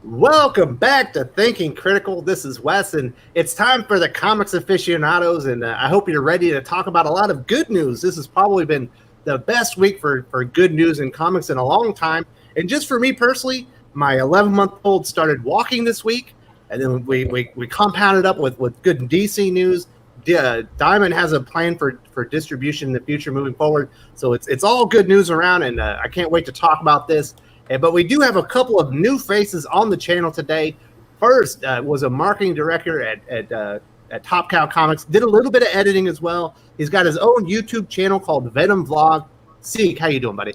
Welcome back to Thinking Critical. This is Wes, and it's time for the comics aficionados, and I hope you're ready to talk about a lot of good news. This has probably been the best week for good news in comics in a long time. And just for me personally, my 11-month-old started walking this week, and then we compounded up with good DC news. Diamond has a plan for distribution in the future moving forward. So it's all good news around, and I can't wait to talk about this. But we do have a couple of new faces on the channel today. First was a marketing director at Top Cow Comics. Did a little bit of editing as well. He's got his own YouTube channel called Venom Vlog. Seek, how you doing, buddy?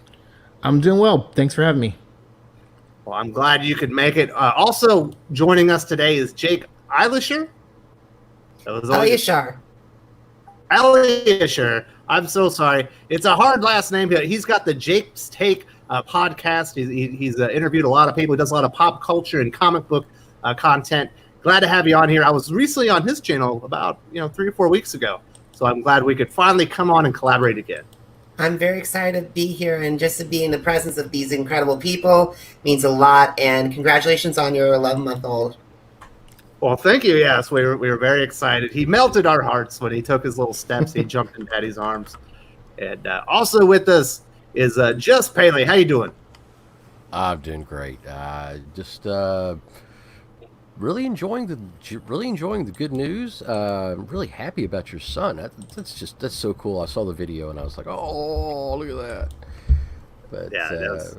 I'm doing well. Thanks for having me. Well, I'm glad you could make it. Also joining us today is Jake Eilisher. Eilisher. I'm so sorry. It's a hard last name. He's got the Jake's Take podcast. He's interviewed a lot of people. He does a lot of pop culture and comic book content. Glad to have you on here. I was recently on his channel about 3 or 4 weeks ago, so I'm glad we could finally come on and collaborate again. I'm very excited to be here, and just to be in the presence of these incredible people means a lot. And congratulations on your 11-month-old. Well, thank you. Yes, we were very excited. He melted our hearts when he took his little steps. He jumped in Daddy's arms. And also with us is Just Paley. How you doing? I'm doing great. Just really enjoying the good news. I'm really happy about your son. That's so cool. I saw the video and I was like, oh, look at that. But yeah,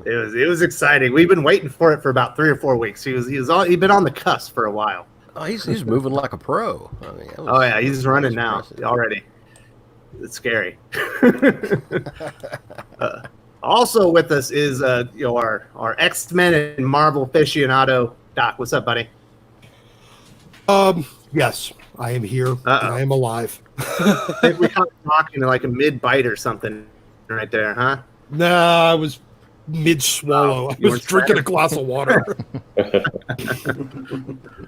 it was exciting. We've been waiting for it for about 3 or 4 weeks. He'd been on the cusp for a while. Oh, he's moving like a pro. I mean, he's running now already. It's scary. Also with us is our X-Men and Marvel aficionado, Doc. What's up, buddy? Yes, I am here. And I am alive. I think we caught talking like a mid-bite or something right there, huh? Nah, I was mid-swallow. I was drinking a glass of water.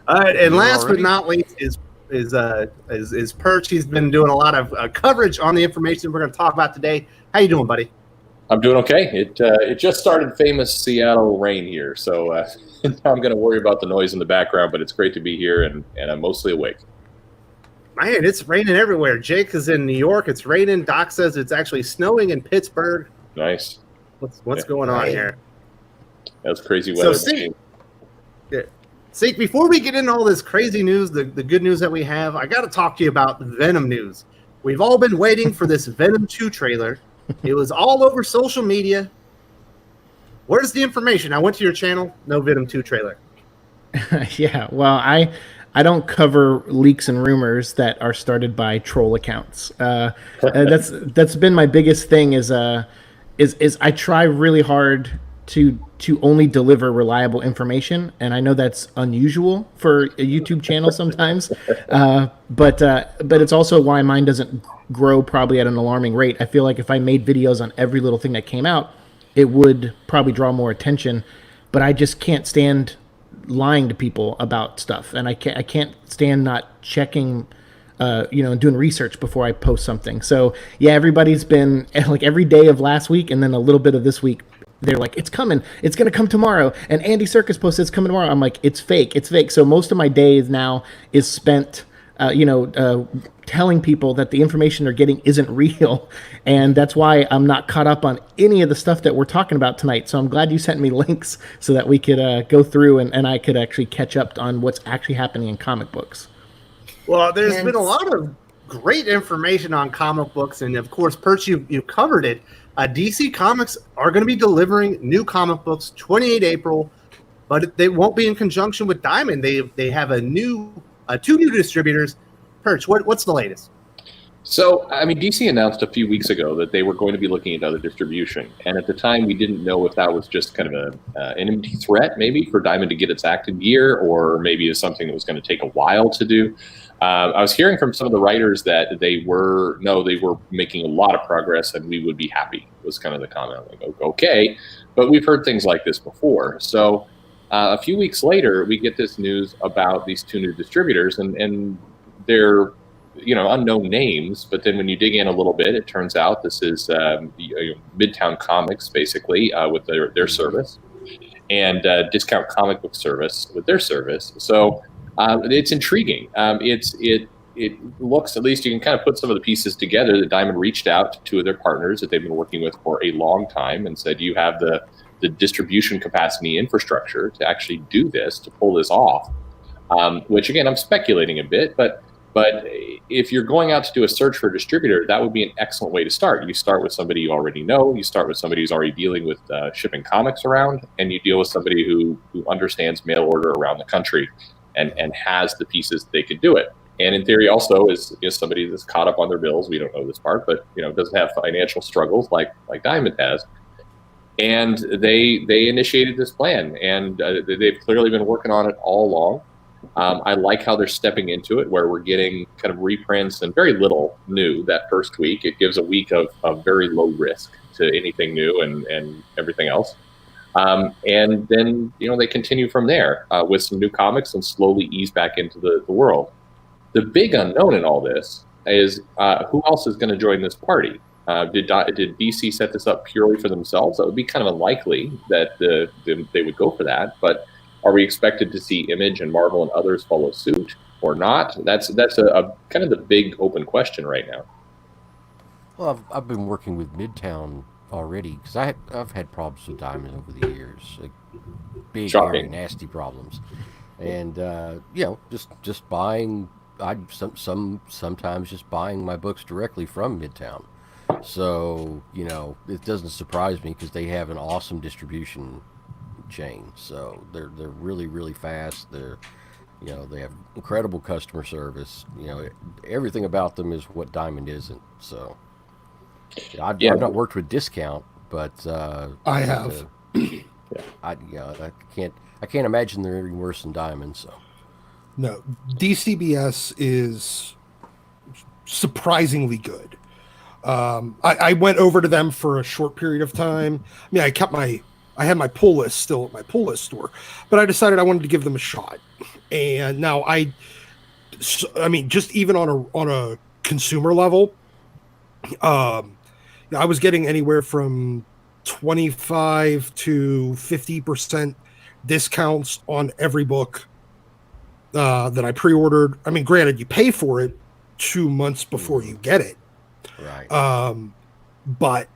All right, and last but not least is Perch. He's been doing a lot of coverage on the information we're going to talk about today. How you doing, buddy? I'm doing okay. It just started famous Seattle rain here, so I'm going to worry about the noise in the background, but it's great to be here, and I'm mostly awake. Man, it's raining everywhere. Jake is in New York. It's raining. Doc says it's actually snowing in Pittsburgh. Nice. What's going on here? That's crazy weather. So, see, before we get into all this crazy news, the good news that we have, I got to talk to you about Venom news. We've all been waiting for this Venom 2 trailer. It was all over social media. Where's the information? I went to your channel. No Venom 2 trailer. Yeah, well, I don't cover leaks and rumors that are started by troll accounts. That's been my biggest thing. Is I try really hard to only deliver reliable information, and I know that's unusual for a YouTube channel sometimes, but it's also why mine doesn't grow probably at an alarming rate. I feel like if I made videos on every little thing that came out, it would probably draw more attention, but I just can't stand lying to people about stuff, and I can't stand not checking and doing research before I post something. So yeah, everybody's been like every day of last week and then a little bit of this week, they're like, it's coming, it's going to come tomorrow. And Andy Serkis posted it's coming tomorrow. I'm like, it's fake. So most of my days now is spent, telling people that the information they're getting isn't real. And that's why I'm not caught up on any of the stuff that we're talking about tonight. So I'm glad you sent me links so that we could go through and I could actually catch up on what's actually happening in comic books. Well, there's been a lot of great information on comic books, and of course, Perch, you covered it. DC Comics are going to be delivering new comic books 28 April, but they won't be in conjunction with Diamond. They have two new distributors. Perch, what's the latest? So, I mean, DC announced a few weeks ago that they were going to be looking at other distribution, and at the time, we didn't know if that was just kind of an empty threat, maybe, for Diamond to get its act in gear, or maybe it's something that was going to take a while to do. I was hearing from some of the writers that they were making a lot of progress and we would be happy, was kind of the comment. Like, okay, but we've heard things like this before. So a few weeks later, we get this news about these two new distributors, and they're unknown names. But then when you dig in a little bit, it turns out this is Midtown Comics, basically, with their service. and discount comic book service with their service. So it's intriguing. It looks, at least you can kind of put some of the pieces together, that Diamond reached out to two of their partners that they've been working with for a long time and said, you have the distribution capacity infrastructure to actually do this, to pull this off. Which again, I'm speculating a bit, but if you're going out to do a search for a distributor, that would be an excellent way to start. You start with somebody you already know. You start with somebody who's already dealing with shipping comics around, and you deal with somebody who understands mail order around the country and has the pieces they could do it. And in theory, also is somebody that's caught up on their bills. We don't know this part, but doesn't have financial struggles like Diamond has. And they initiated this plan, and they've clearly been working on it all along. I like how they're stepping into it, where we're getting kind of reprints and very little new that first week. It gives a week of very low risk to anything new and everything else. And then, they continue from there with some new comics and slowly ease back into the world. The big unknown in all this is who else is going to join this party? Did DC set this up purely for themselves? That would be kind of unlikely that they would go for that. But are we expected to see Image and Marvel and others follow suit or not? That's a kind of the big open question right now. Well, I've been working with Midtown already because I've had problems with Diamond over the years, like big, very nasty problems, and just buying. Sometimes just buying my books directly from Midtown. So, it doesn't surprise me because they have an awesome distribution chain. So they're really, really fast. They have incredible customer service. Everything about them is what Diamond isn't. So I've not worked with discount, but I have. I can't imagine they're any worse than Diamond. So no, DCBS is surprisingly good. I went over to them for a short period of time. I mean, I had my pull list still at my pull list store, but I decided I wanted to give them a shot. And now just even on a consumer level, I was getting anywhere from 25 to 50% discounts on every book that I pre-ordered. I mean, granted, you pay for it 2 months before you get it. Right. But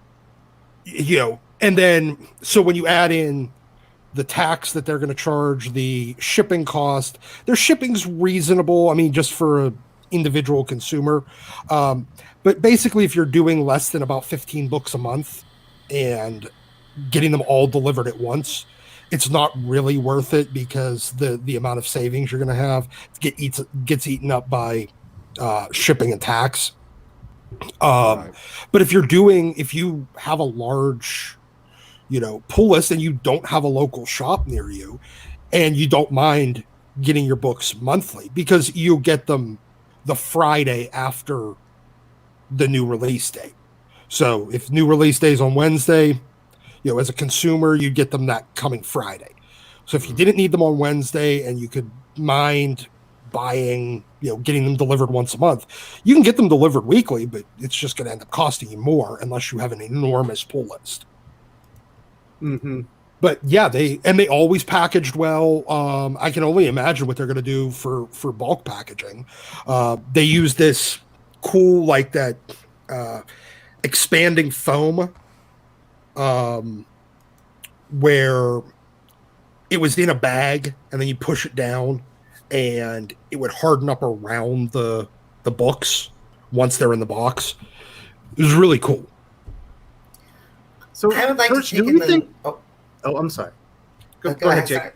and then so when you add in the tax that they're going to charge, the shipping cost, their shipping's reasonable. I mean, just for an individual consumer. But basically, if you're doing less than about 15 books a month and getting them all delivered at once, it's not really worth it because the amount of savings you're going to have gets eaten up by shipping and tax. Right. But if you have a large, pull list and you don't have a local shop near you and you don't mind getting your books monthly because you get them the Friday after the new release date. So if new release day is on Wednesday, as a consumer, you get them that coming Friday. So if you didn't need them on Wednesday and you could mind buying, getting them delivered once a month, you can get them delivered weekly, but it's just going to end up costing you more unless you have an enormous pull list. Mm-hmm. But yeah, they always packaged well. I can only imagine what they're going to do for bulk packaging. They use this cool, like that expanding foam, where it was in a bag and then you push it down and it would harden up around the books once they're in the box. It was really cool. So I would like Church, to take do you think? Oh, I'm sorry. Go ahead, Jake. Sorry.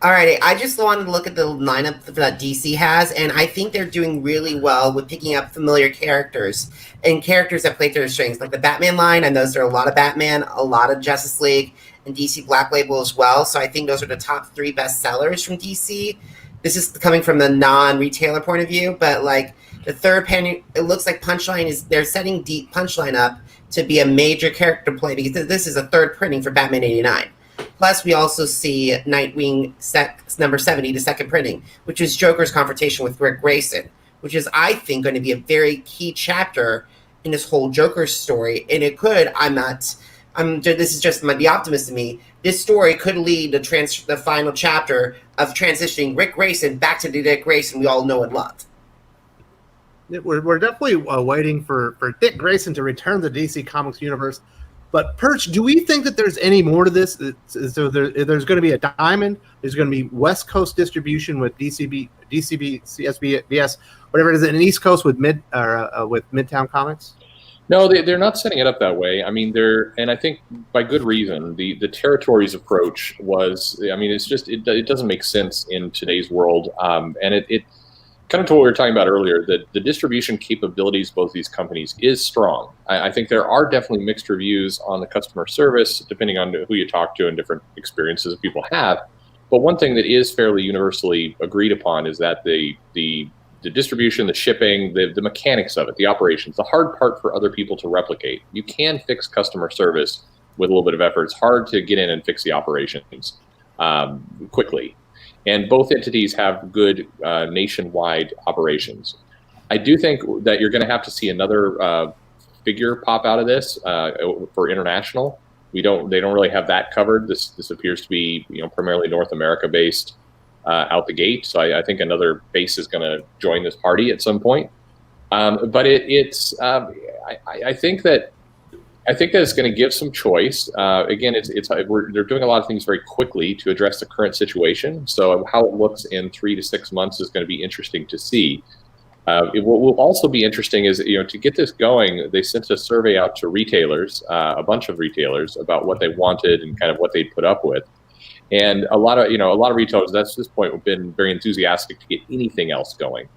Alrighty, I just wanted to look at the lineup that DC has, and I think they're doing really well with picking up familiar characters and characters that play to their strengths. Like the Batman line, I noticed there are a lot of Batman, a lot of Justice League, and DC Black Label as well. So I think those are the top 3 best sellers from DC. This is coming from the non-retailer point of view, but like the third penny, it looks like they're setting Deep Punchline up to be a major character play because this is a third printing for Batman 89. Plus, we also see Nightwing number 70, the second printing, which is Joker's confrontation with Rick Grayson, which is, I think, going to be a very key chapter in this whole Joker story. And it could, I'm this is just the optimist in me. This story could lead to the final chapter of transitioning Rick Grayson back to the Dick Grayson we all know and love. We're definitely waiting for Dick Grayson to return to the DC Comics universe. But Perch, do we think that there's any more to this? There's going to be a Diamond. There's going to be West Coast distribution with DCB, CSBS, whatever it is, and East Coast with Midtown Comics. No, they're not setting it up that way. I mean, and I think by good reason. The territories approach was, I mean, it's just it doesn't make sense in today's world, and it kind of to what we were talking about earlier, that the distribution capabilities of both these companies is strong. I think there are definitely mixed reviews on the customer service, depending on who you talk to and different experiences that people have. But one thing that is fairly universally agreed upon is that the distribution, the shipping, the mechanics of it, the operations, the hard part for other people to replicate. You can fix customer service with a little bit of effort. It's hard to get in and fix the operations quickly. And both entities have good nationwide operations. I do think that you're going to have to see another figure pop out of this for international. They don't really have that covered. This appears to be primarily North America based out the gate. So I think another base is going to join this party at some point. But I think that it's going to give some choice. Again, they're doing a lot of things very quickly to address the current situation. So how it looks in 3 to 6 months is going to be interesting to see. What will also be interesting is to get this going, they sent a survey out to retailers, a bunch of retailers, about what they wanted and kind of what they'd put up with. And a lot of retailers at this point have been very enthusiastic to get anything else going.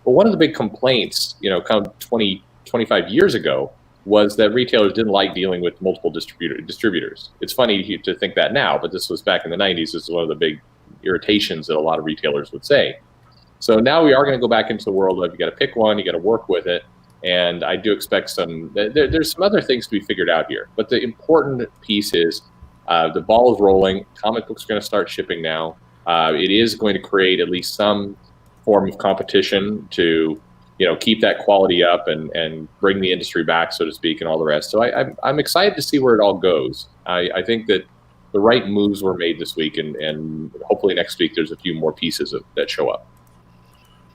But one of the big complaints, kind of 20, 25 years ago, was that retailers didn't like dealing with multiple distributors. It's funny to think that now, but this was back in the 90s. This is one of the big irritations that a lot of retailers would say. So now we are going to go back into the world of you got to pick one, you got to work with it. And I do expect there's some other things to be figured out here. But the important piece is the ball is rolling. Comic books are going to start shipping now. It is going to create at least some form of competition to keep that quality up and bring the industry back, so to speak, and all the rest. So I'm excited to see where it all goes. I think that the right moves were made this week, and hopefully next week there's a few more pieces that show up.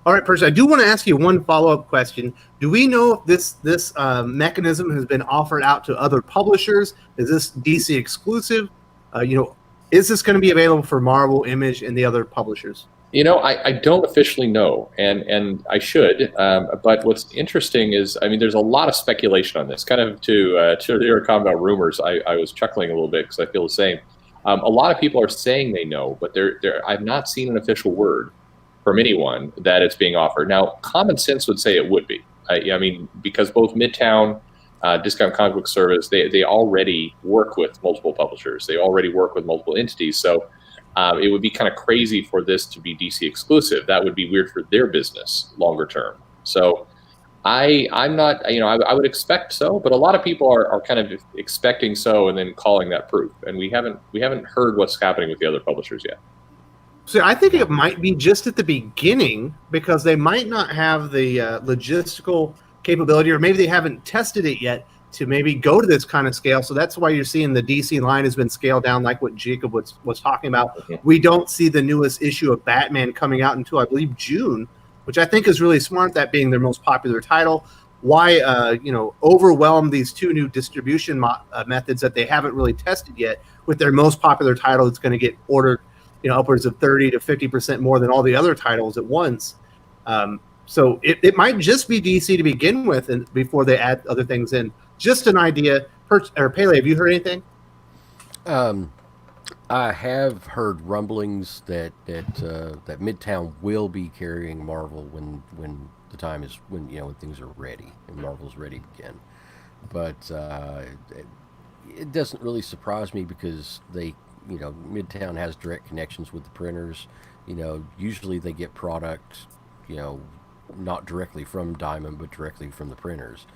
All right, Percy, I do want to ask you one follow-up question. Do we know if this mechanism has been offered out to other publishers? Is this DC exclusive? Is this going to be available for Marvel, Image, and the other publishers? I don't officially know, and I should. But what's interesting is, there's a lot of speculation on this. Kind of to your comment about rumors, I was chuckling a little bit because I feel the same. A lot of people are saying they know, but I've not seen an official word from anyone that it's being offered. Now, common sense would say it would be. Because both Midtown, Discount Comic Book Service, they already work with multiple publishers. They already work with multiple entities. So it would be kind of crazy for this to be DC exclusive. That would be weird for their business longer term. So I'm not, I would expect so, but a lot of people are kind of expecting so and then calling that proof. And we haven't heard what's happening with the other publishers yet. So I think it might be just at the beginning because they might not have the logistical capability, or maybe they haven't tested it yet to maybe go to this kind of scale. So that's why you're seeing the DC line has been scaled down, like what Jacob was talking about. Okay. We don't see the newest issue of Batman coming out until, I believe, June, which I think is really smart, that being their most popular title. Why, overwhelm these two new distribution methods that they haven't really tested yet with their most popular title that's going to get ordered, upwards of 30 to 50% more than all the other titles at once. So it might just be DC to begin with, and before they add other things in. Just an idea. Pele, have you heard anything? I have heard rumblings that Midtown will be carrying Marvel when the time is when things are ready and Marvel's ready again. But it doesn't really surprise me because Midtown has direct connections with the printers. Usually they get product, not directly from Diamond, but directly from the printers.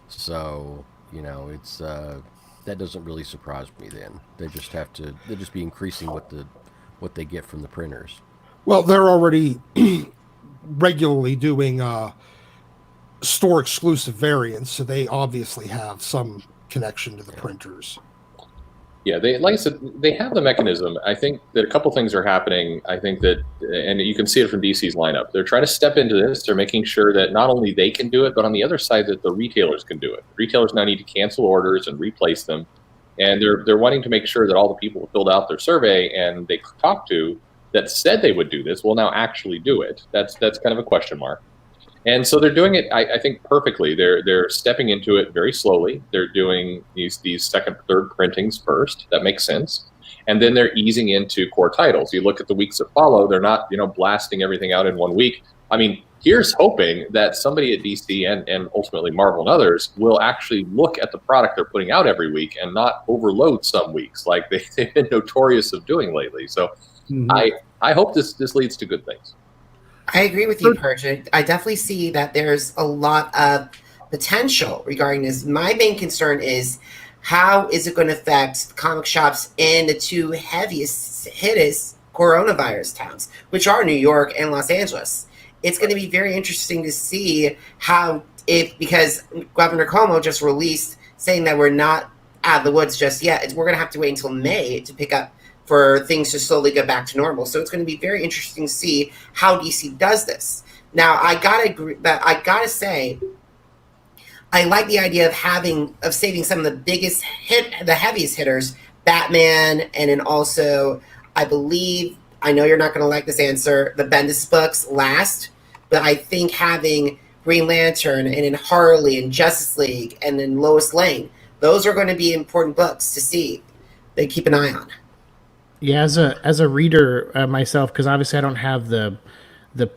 So, it's that doesn't really surprise me then. They'll just be increasing what they get from the printers. Well, they're already regularly doing store exclusive variants, so they obviously have some connection to the printers. Yeah, they like I said, they have the mechanism. I think that a couple things are happening. I think that, and you can see it from DC's lineup. They're trying to step into this. They're making sure that not only they can do it, but on the other side that the retailers can do it. Retailers now need to cancel orders and replace them, and they're wanting to make sure that all the people who filled out their survey and they talked to that said they would do this will now actually do it. That's kind of a question mark. And so they're doing it, I think, perfectly. They're stepping into it very slowly. They're doing these second, third printings first. That makes sense. And then they're easing into core titles. You look at the weeks that follow, they're not, blasting everything out in 1 week. I mean, here's hoping that somebody at DC and ultimately Marvel and others will actually look at the product they're putting out every week and not overload some weeks like they've been notorious of doing lately. So I hope this leads to good things. I agree with you, Perch. I definitely see that there's a lot of potential regarding this. My main concern is how is it going to affect comic shops in the two heaviest hittest coronavirus towns, which are New York and Los Angeles. It's going to be very interesting to see how, because Governor Cuomo just released saying that we're not out of the woods just yet. We're going to have to wait until May to pick up for things to slowly get back to normal. So it's going to be very interesting to see how DC does this. Now, I gotta say, I like the idea of saving some of the heaviest hitters, Batman, and then also, I know you're not going to like this answer, the Bendis books last, but I think having Green Lantern and then Harley and Justice League and then Lois Lane, those are going to be important books to see. They keep an eye on. Yeah, as a reader myself, because obviously I don't have the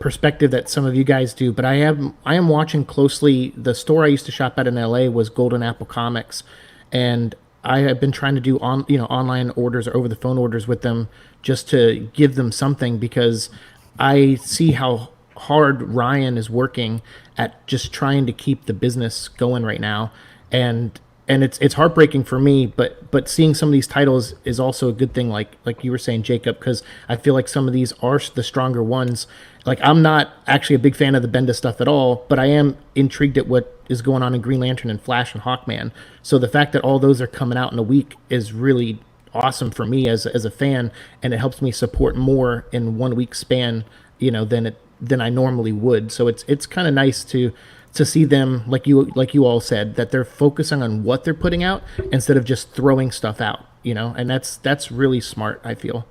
perspective that some of you guys do, but I am watching closely. The store I used to shop at in LA was Golden Apple Comics, and I have been trying to do online orders or over the phone orders with them just to give them something, because I see how hard Ryan is working at just trying to keep the business going right now, and it's heartbreaking for me, but seeing some of these titles is also a good thing, like you were saying, Jacob, because I feel like some of these are the stronger ones. Like, I'm not actually a big fan of the Bendis stuff at all, but I am intrigued at what is going on in Green Lantern and Flash and Hawkman. So the fact that all those are coming out in a week is really awesome for me as a fan, and it helps me support more in 1 week span, than I normally would. So it's kind of nice to see them, like you all said, that they're focusing on what they're putting out instead of just throwing stuff out, and that's really smart, I feel.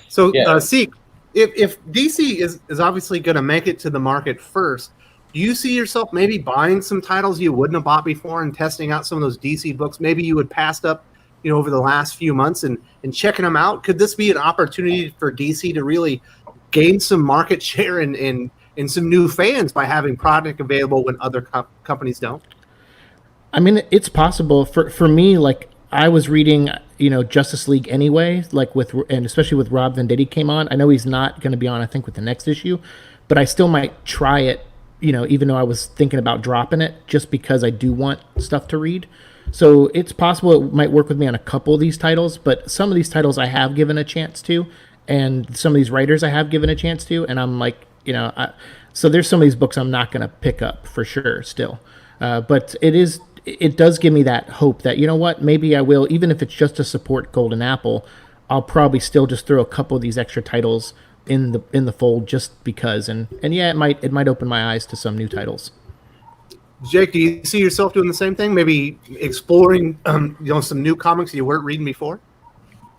So, Seek, if DC is obviously going to make it to the market first, do you see yourself maybe buying some titles you wouldn't have bought before and testing out some of those DC books maybe you would passed up, over the last few months and checking them out? Could this be an opportunity for DC to really gain some market share and some new fans by having product available when other companies don't? I mean, it's possible. For me, like, I was reading, Justice League anyway, and especially with Rob Venditti came on. I know he's not going to be on, I think, with the next issue, but I still might try it, even though I was thinking about dropping it, just because I do want stuff to read. So it's possible it might work with me on a couple of these titles, but some of these titles I have given a chance to, and some of these writers I have given a chance to, and I'm like, so there's some of these books I'm not going to pick up for sure still. But it does give me that hope that, maybe I will, even if it's just to support Golden Apple, I'll probably still just throw a couple of these extra titles in the fold just because. And yeah, it might open my eyes to some new titles. Jake, do you see yourself doing the same thing? Maybe exploring, some new comics you weren't reading before?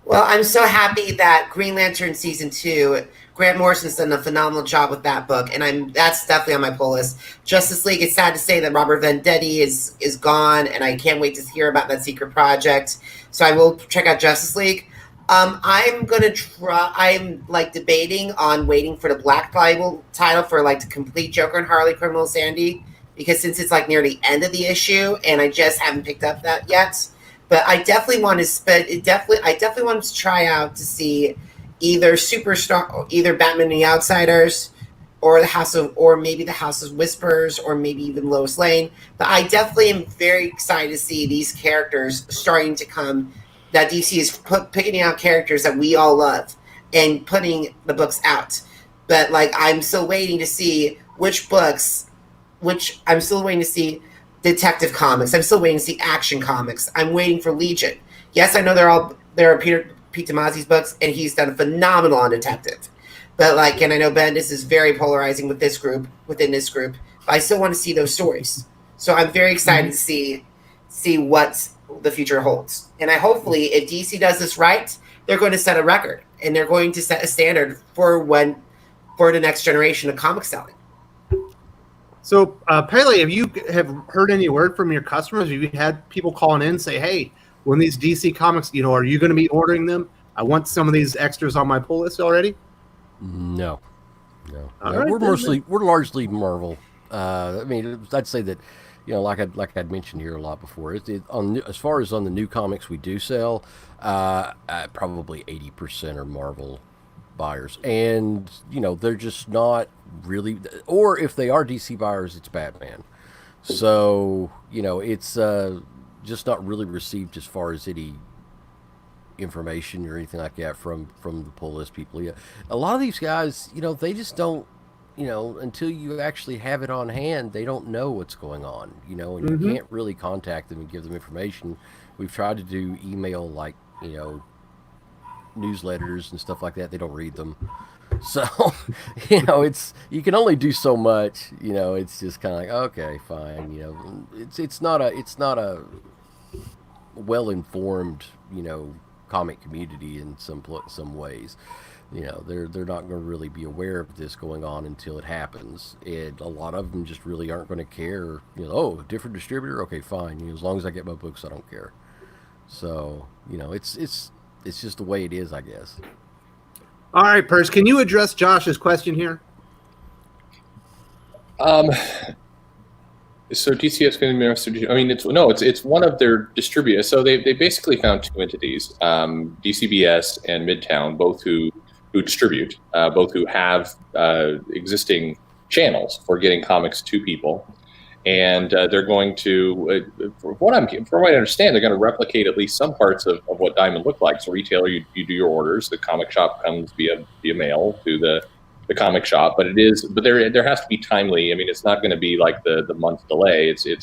Well, I'm so happy that Green Lantern Season 2, Grant Morrison's done a phenomenal job with that book, and that's definitely on my pull list. Justice League, it's sad to say that Robert Venditti is gone, and I can't wait to hear about that secret project. So I will check out Justice League. I'm debating on waiting for the Black Bible title for the complete Joker and Harley Criminal Sandy, because since it's near the end of the issue, and I just haven't picked up that yet. But I definitely want to try out to see either Batman and the Outsiders, or maybe the House of Whispers, or maybe even Lois Lane. But I definitely am very excited to see these characters starting to come. That DC is picking out characters that we all love and putting the books out. But I'm still waiting to see which books. Which I'm still waiting to see Detective Comics. I'm still waiting to see Action Comics. I'm waiting for Legion. Yes, I know they're Pete Tomasi's books, and he's done phenomenal on Detective. But like, and I know Bendis is very polarizing with this group, within this group. But I still want to see those stories. So I'm very excited to see what the future holds. And I hopefully, if DC does this right, they're going to set a record, and they're going to set a standard for the next generation of comic selling. So, Pele, have you heard any word from your customers? Have you had people calling in say, "Hey, when these DC comics, are you going to be ordering them? I want some of these extras on my pull list already." No. Right, we're largely Marvel. I mean, I'd say that, like I'd mentioned here a lot before. As far as on the new comics we do sell, probably 80% are Marvel buyers, and they're just not really, or if they are DC buyers, it's Batman. So it's just not really received as far as any information or anything like that from the pull list people. Yeah, a lot of these guys, they just don't, until you actually have it on hand, they don't know what's going on, and you can't really contact them and give them information. We've tried to do email, like, newsletters and stuff like that. They don't read them. So, it's, you can only do so much, it's just kind of like, okay, fine. It's not a well-informed, comic community in some ways. They're not going to really be aware of this going on until it happens, and a lot of them just really aren't going to care. Oh, different distributor, okay, fine. As long as I get my books, I don't care. So it's just the way it is, I guess. All right, Purse, can you address Josh's question here? So DCS going to be, I mean, it's one of their distributors. So they basically found two entities, DCBS and Midtown, both who distribute, both who have existing channels for getting comics to people. And they're going to, from what I understand, they're going to replicate at least some parts of what Diamond looked like. So retailer, you do your orders. The comic shop comes via mail to the comic shop, but there has to be timely. I mean, it's not going to be like the month delay. It's a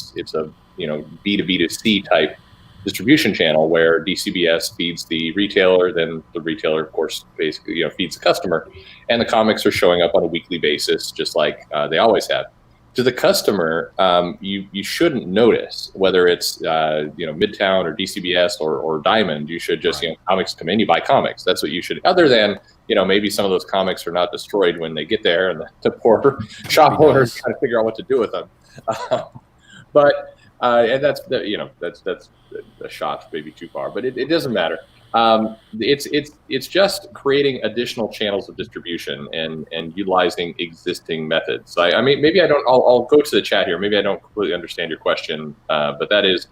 B2B2C type distribution channel where DCBS feeds the retailer, then the retailer, of course, basically feeds the customer, and the comics are showing up on a weekly basis, just like they always have. To the customer, you shouldn't notice whether it's Midtown or DCBS or Diamond. You should just comics come in, you buy comics. That's what you should. Other than maybe some of those comics are not destroyed when they get there, and the poor shop owners trying to figure out what to do with them. And that's a shot maybe too far, but it doesn't matter. It's just creating additional channels of distribution and utilizing existing methods. So I mean, maybe I'll go to the chat here. Maybe I don't completely understand your question, but that is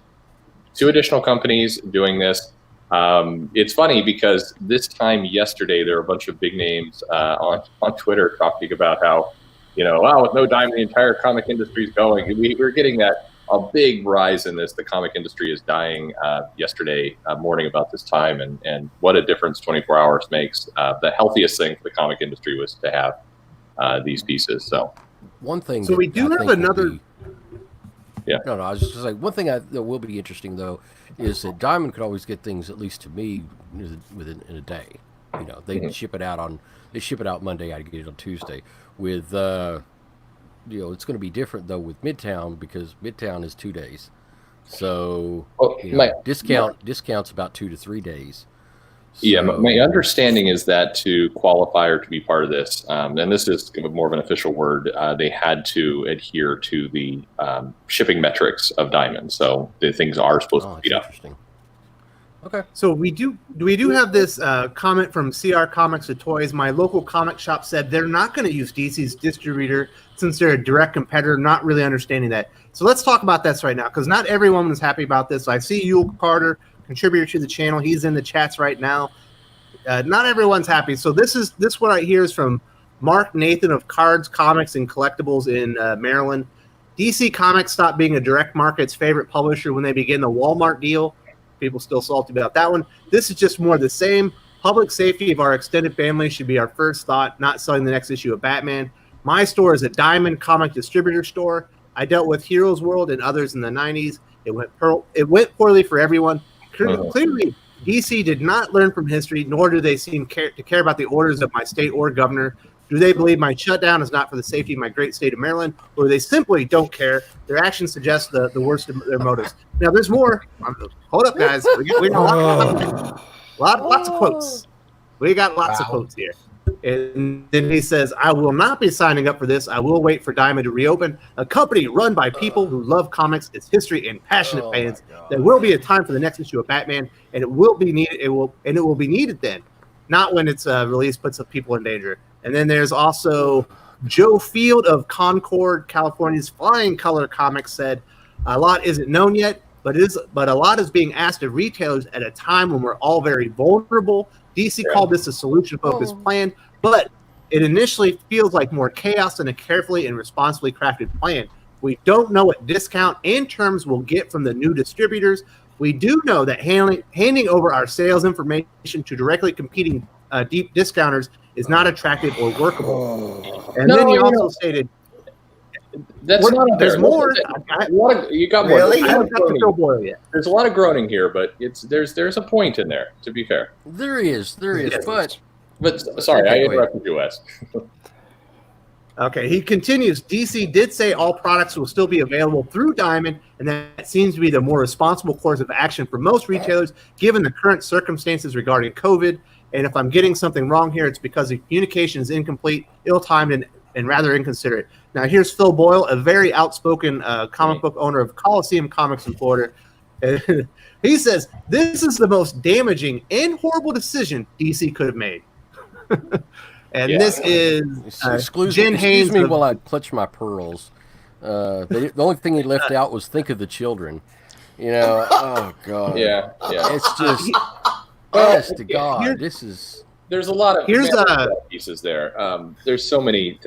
two additional companies doing this. It's funny because this time yesterday, there were a bunch of big names on Twitter talking about how, wow, with no Diamond, the entire comic industry is going. We're getting a big rise in this. The comic industry is dying yesterday morning about this time, and what a difference 24 hours makes. The healthiest thing for the comic industry was to have these pieces. So one thing. So we do have another. Yeah. No, I was just like, one thing that will be interesting though is that Diamond could always get things, at least to me, within a day. They ship it out Monday. I get it on Tuesday. With it's going to be different though with Midtown, because Midtown is 2 days. So discounts about 2 to 3 days. So, yeah, my understanding is that to qualify or to be part of this, and this is more of an official word, they had to adhere to the shipping metrics of Diamond. So the things are supposed to speed up. Interesting. Okay. So we do have this comment from CR Comics to Toys. My local comic shop said they're not going to use DC's distributor since they're a direct competitor, not really understanding that. So let's talk about this right now, because not everyone is happy about this. I see Yul Carter, contributor to the channel. He's in the chats right now. Not everyone's happy. So this what I hear is from Mark Nathan of Cards, Comics, and Collectibles in Maryland. DC Comics stopped being a direct market's favorite publisher when they began the Walmart deal. People still salty about that one. This is just more of the same. Public safety of our extended family should be our first thought, not selling the next issue of Batman. My store is a Diamond comic distributor store. I dealt with Heroes World and others in the 90s. It went poorly for everyone. Clearly, DC did not learn from history, nor do they seem to care about the orders of my state or governor. Do they believe my shutdown is not for the safety of my great state of Maryland, or they simply don't care? Their actions suggest the worst of their motives. Now, there's more. Hold up, guys. We got lots of quotes. We got lots of quotes here. And then he says, I will not be signing up for this. I will wait for Diamond to reopen. A company run by people who love comics, its history, and passionate fans. There will be a time for the next issue of Batman, and it will be needed. It will be needed then, not when its release puts people in danger. And then there's also Joe Field of Concord, California's Flying Color Comics said, a lot isn't known yet, but a lot is being asked of retailers at a time when we're all very vulnerable. DC called this a solution-focused plan, but it initially feels like more chaos than a carefully and responsibly crafted plan. We don't know what discount and terms we'll get from the new distributors. We do know that handing over our sales information to directly competing deep discounters is not attractive or workable. And then he also stated, that's not there's more. You got more. Really? I haven't got to Phil Boyle yet. There's a lot of groaning here, but there's a point in there, to be fair. There is, But sorry, I interrupted you, Wes. Okay, he continues. DC did say all products will still be available through Diamond, and that seems to be the more responsible course of action for most retailers, given the current circumstances regarding COVID. And if I'm getting something wrong here, it's because the communication is incomplete, ill-timed, and rather inconsiderate. Now, here's Phil Boyle, a very outspoken comic book owner of Coliseum Comics in Florida. He says, this is the most damaging and horrible decision DC could have made. This is Jen Haynes. Excuse me while I clutch my pearls. The only thing he left out was think of the children. Oh, God. Yeah. It's just, honest to God, this is... There's a lot of pieces there. There's so many.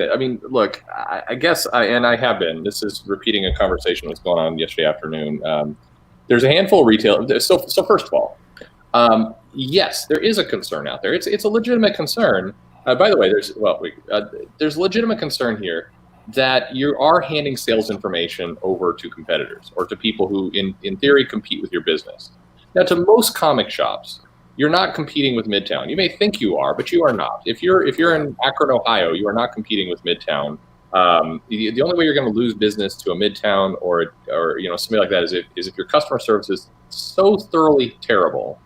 Look, I guess I have been. This is repeating a conversation that was going on yesterday afternoon. There's a handful of retail. So first of all, yes, there is a concern out there. It's a legitimate concern. By the way, there's legitimate concern here that you are handing sales information over to competitors or to people who, in theory, compete with your business. Now, to most comic shops, you're not competing with Midtown. You may think you are, but you are not. If you're in Akron, Ohio, you are not competing with Midtown. The only way you're going to lose business to a Midtown or something like that is if your customer service is so thoroughly terrible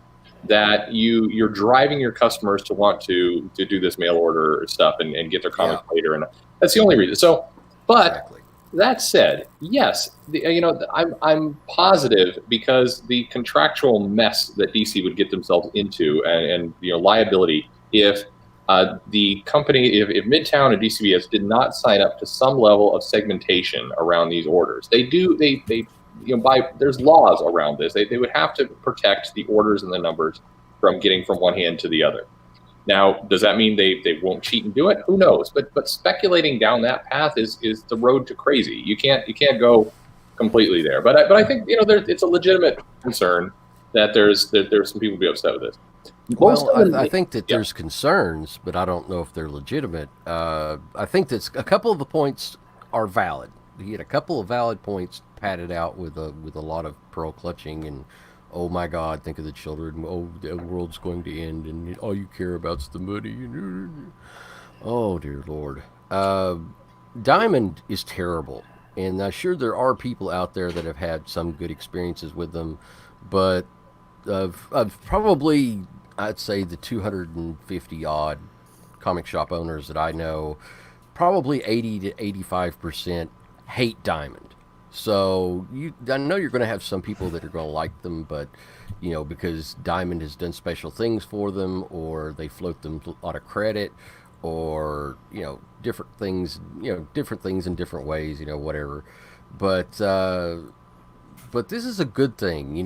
that you're driving your customers to want to do this mail order stuff and get their comics later, and that's the only reason. So, but. Exactly. That said, yes, I'm positive because the contractual mess that DC would get themselves into and liability if the company, if Midtown and DCBS did not sign up to some level of segmentation around these orders. There's laws around this. They would have to protect the orders and the numbers from getting from one hand to the other. Now, does that mean they won't cheat and do it? Who knows? But speculating down that path is the road to crazy. You can't go completely there. But I think it's a legitimate concern that there's some people be upset with this. I think that there's concerns, but I don't know if they're legitimate. I think that a couple of the points are valid. You get a couple of valid points padded out with a lot of pearl clutching and. Oh my God, think of the children. Oh, the world's going to end and all you care about is the money. Oh, dear Lord. Diamond is terrible. And I'm sure there are people out there that have had some good experiences with them. But of probably, I'd say the 250 odd comic shop owners that I know, probably 80 to 85% hate Diamond. So I know you're going to have some people that are going to like them, but because Diamond has done special things for them, or they float them a lot of credit, or different things in different ways, whatever. But this is a good thing,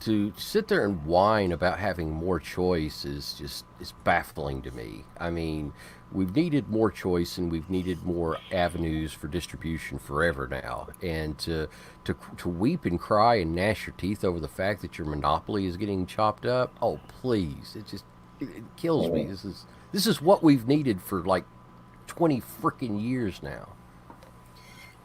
to sit there and whine about having more choice is baffling to me. I mean, we've needed more choice and we've needed more avenues for distribution forever now. And to weep and cry and gnash your teeth over the fact that your monopoly is getting chopped up, oh please, it kills me. This is what we've needed for like 20 freaking years now.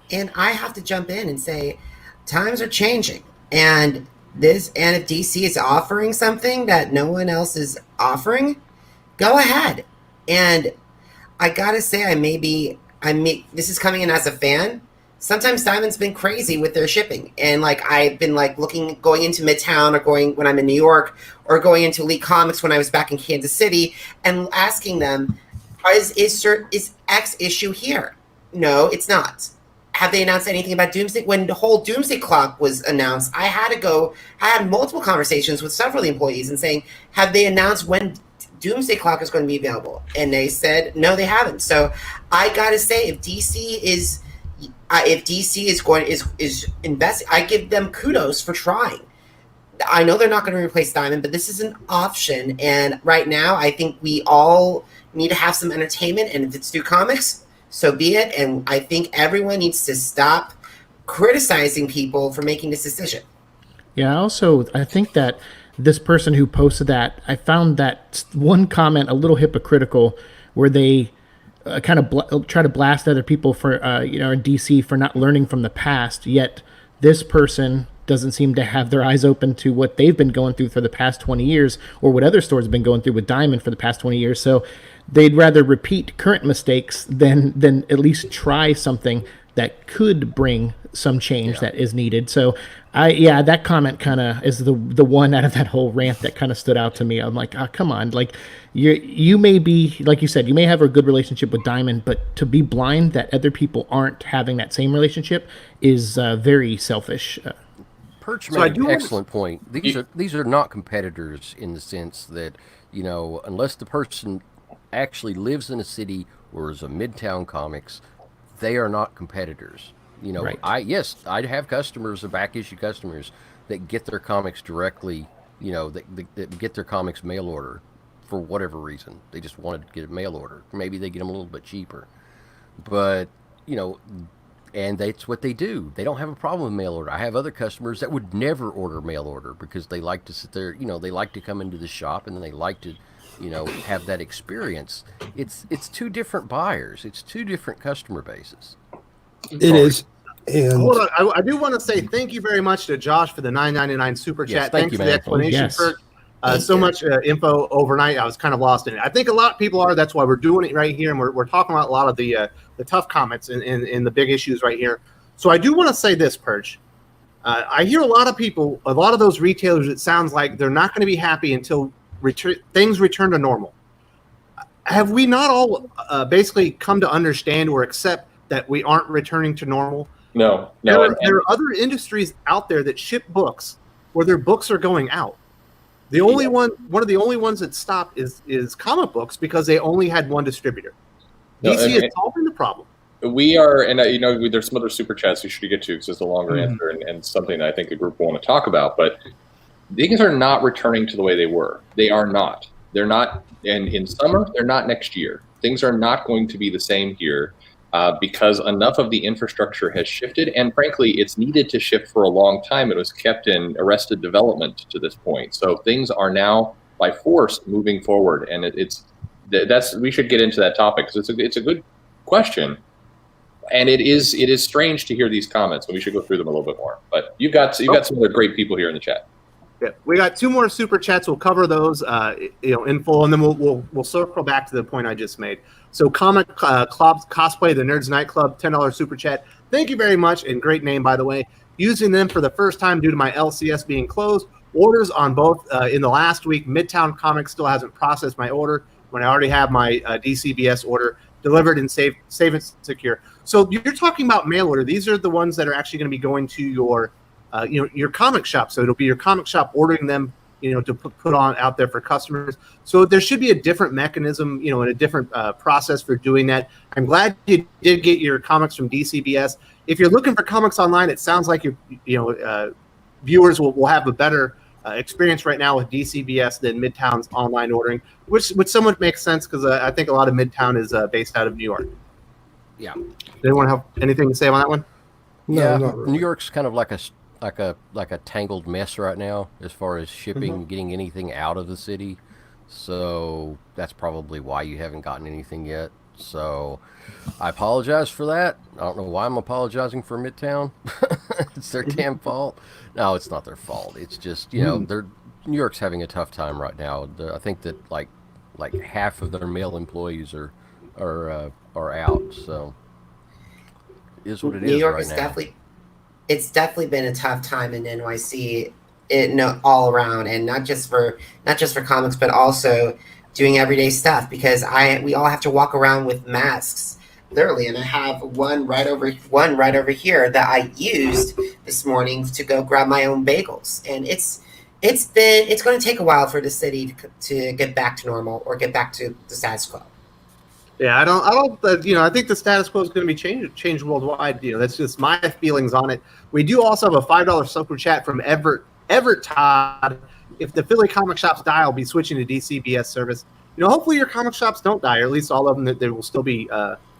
And I have to jump in and say, times are changing, and and if DC is offering something that no one else is offering, go ahead. And I gotta say, this is coming in as a fan. Sometimes Diamond's been crazy with their shipping, and like I've been like going into Midtown, or going when I'm in New York, or going into Elite Comics when I was back in Kansas City, and asking them, is X issue here? No, it's not. Have they announced anything about Doomsday? When the whole Doomsday Clock was announced, I had multiple conversations with several employees and saying, have they announced when Doomsday Clock is going to be available? And they said, no, they haven't. So I gotta say, if DC is investing, I give them kudos for trying. I know they're not going to replace Diamond, but this is an option. And right now, I think we all need to have some entertainment. And if it's through comics, so be it. And I think everyone needs to stop criticizing people for making this decision. Yeah, I think that this person who posted that, I found that one comment a little hypocritical, where they kind of try to blast other people for, in DC for not learning from the past, yet this person doesn't seem to have their eyes open to what they've been going through for the past 20 years, or what other stores have been going through with Diamond for the past 20 years. So they'd rather repeat current mistakes than at least try something that could bring some change that is needed. So that comment kind of is the one out of that whole rant that kind of stood out to me. I'm like, oh, come on. Like you may be, like you said, you may have a good relationship with Diamond, but to be blind that other people aren't having that same relationship is very selfish. Perch made an excellent point. These are not competitors in the sense that, unless the person actually lives in a city or is a Midtown Comics, they are not competitors. Right. I have customers, back issue customers, that get their comics directly, that get their comics mail order for whatever reason. They just wanted to get a mail order. Maybe they get them a little bit cheaper. But, and that's what they do. They don't have a problem with mail order. I have other customers that would never order mail order because they like to sit there, they like to come into the shop and then they like to, have that experience. It's two different buyers. It's two different customer bases. It is. And hold on, I do want to say thank you very much to Josh for the $9.99 super chat. Thank you, for the man. explanation for so much info overnight. I was kind of lost in it. I think a lot of people are. That's why we're doing it right here, and we're talking about a lot of the tough comments in the big issues right here. So I do want to say this, Perch. I hear a lot of those retailers. It sounds like they're not going to be happy until things return to normal. Have we not all basically come to understand or accept that we aren't returning to normal? No. There are other industries out there that ship books where their books are going out. The only one of the only ones that stopped is comic books because they only had one distributor. DC is solving the problem. We are, and there's some other super chats you should get to because it's a longer answer and something that I think the group will want to talk about. But things are not returning to the way they were. They are not. They're not. And in summer, they're not next year. Things are not going to be the same here. Because enough of the infrastructure has shifted, and frankly, it's needed to shift for a long time. It was kept in arrested development to this point. So things are now, by force, moving forward, and we should get into that topic because it's a good question, and it is strange to hear these comments, and we should go through them a little bit more. But you've got some other great people here in the chat. Yeah, we got two more super chats. We'll cover those, in full, and then we'll circle back to the point I just made. So, Comic Clubs Cosplay, the Nerds Nightclub, $10 super chat. Thank you very much, and great name, by the way. Using them for the first time due to my LCS being closed. Orders on both in the last week. Midtown Comics still hasn't processed my order when I already have my DCBS order delivered and safe and secure. So, you're talking about mail order. These are the ones that are actually going to be going to your comic shop. So it'll be your comic shop ordering them, to put on out there for customers. So there should be a different mechanism, and a different process for doing that. I'm glad you did get your comics from DCBS. If you're looking for comics online, it sounds like viewers will have a better experience right now with DCBS than Midtown's online ordering, which somewhat makes sense because I think a lot of Midtown is based out of New York. Yeah. Does anyone have anything to say on that one? No, not really. New York's kind of like a tangled mess right now as far as shipping, getting anything out of the city. So that's probably why you haven't gotten anything yet. So I apologize for that. I don't know why I'm apologizing for Midtown. It's their damn fault. No, it's not their fault. It's just, you know, New York's having a tough time right now. I think that like half of their male employees are out. So it is what it New is York right is now. definitely been a tough time in NYC, all around, and not just for comics, but also doing everyday stuff, because we all have to walk around with masks, literally, and I have one right over here that I used this morning to go grab my own bagels, and it's going to take a while for the city to get back to normal or get back to the status quo. Yeah, I don't. I think the status quo is going to be changed worldwide. That's just my feelings on it. We do also have a $5 super chat from Everett Todd. If the Philly comic shops die, I'll be switching to DCBS service. Hopefully your comic shops don't die, or at least all of them. That there will still be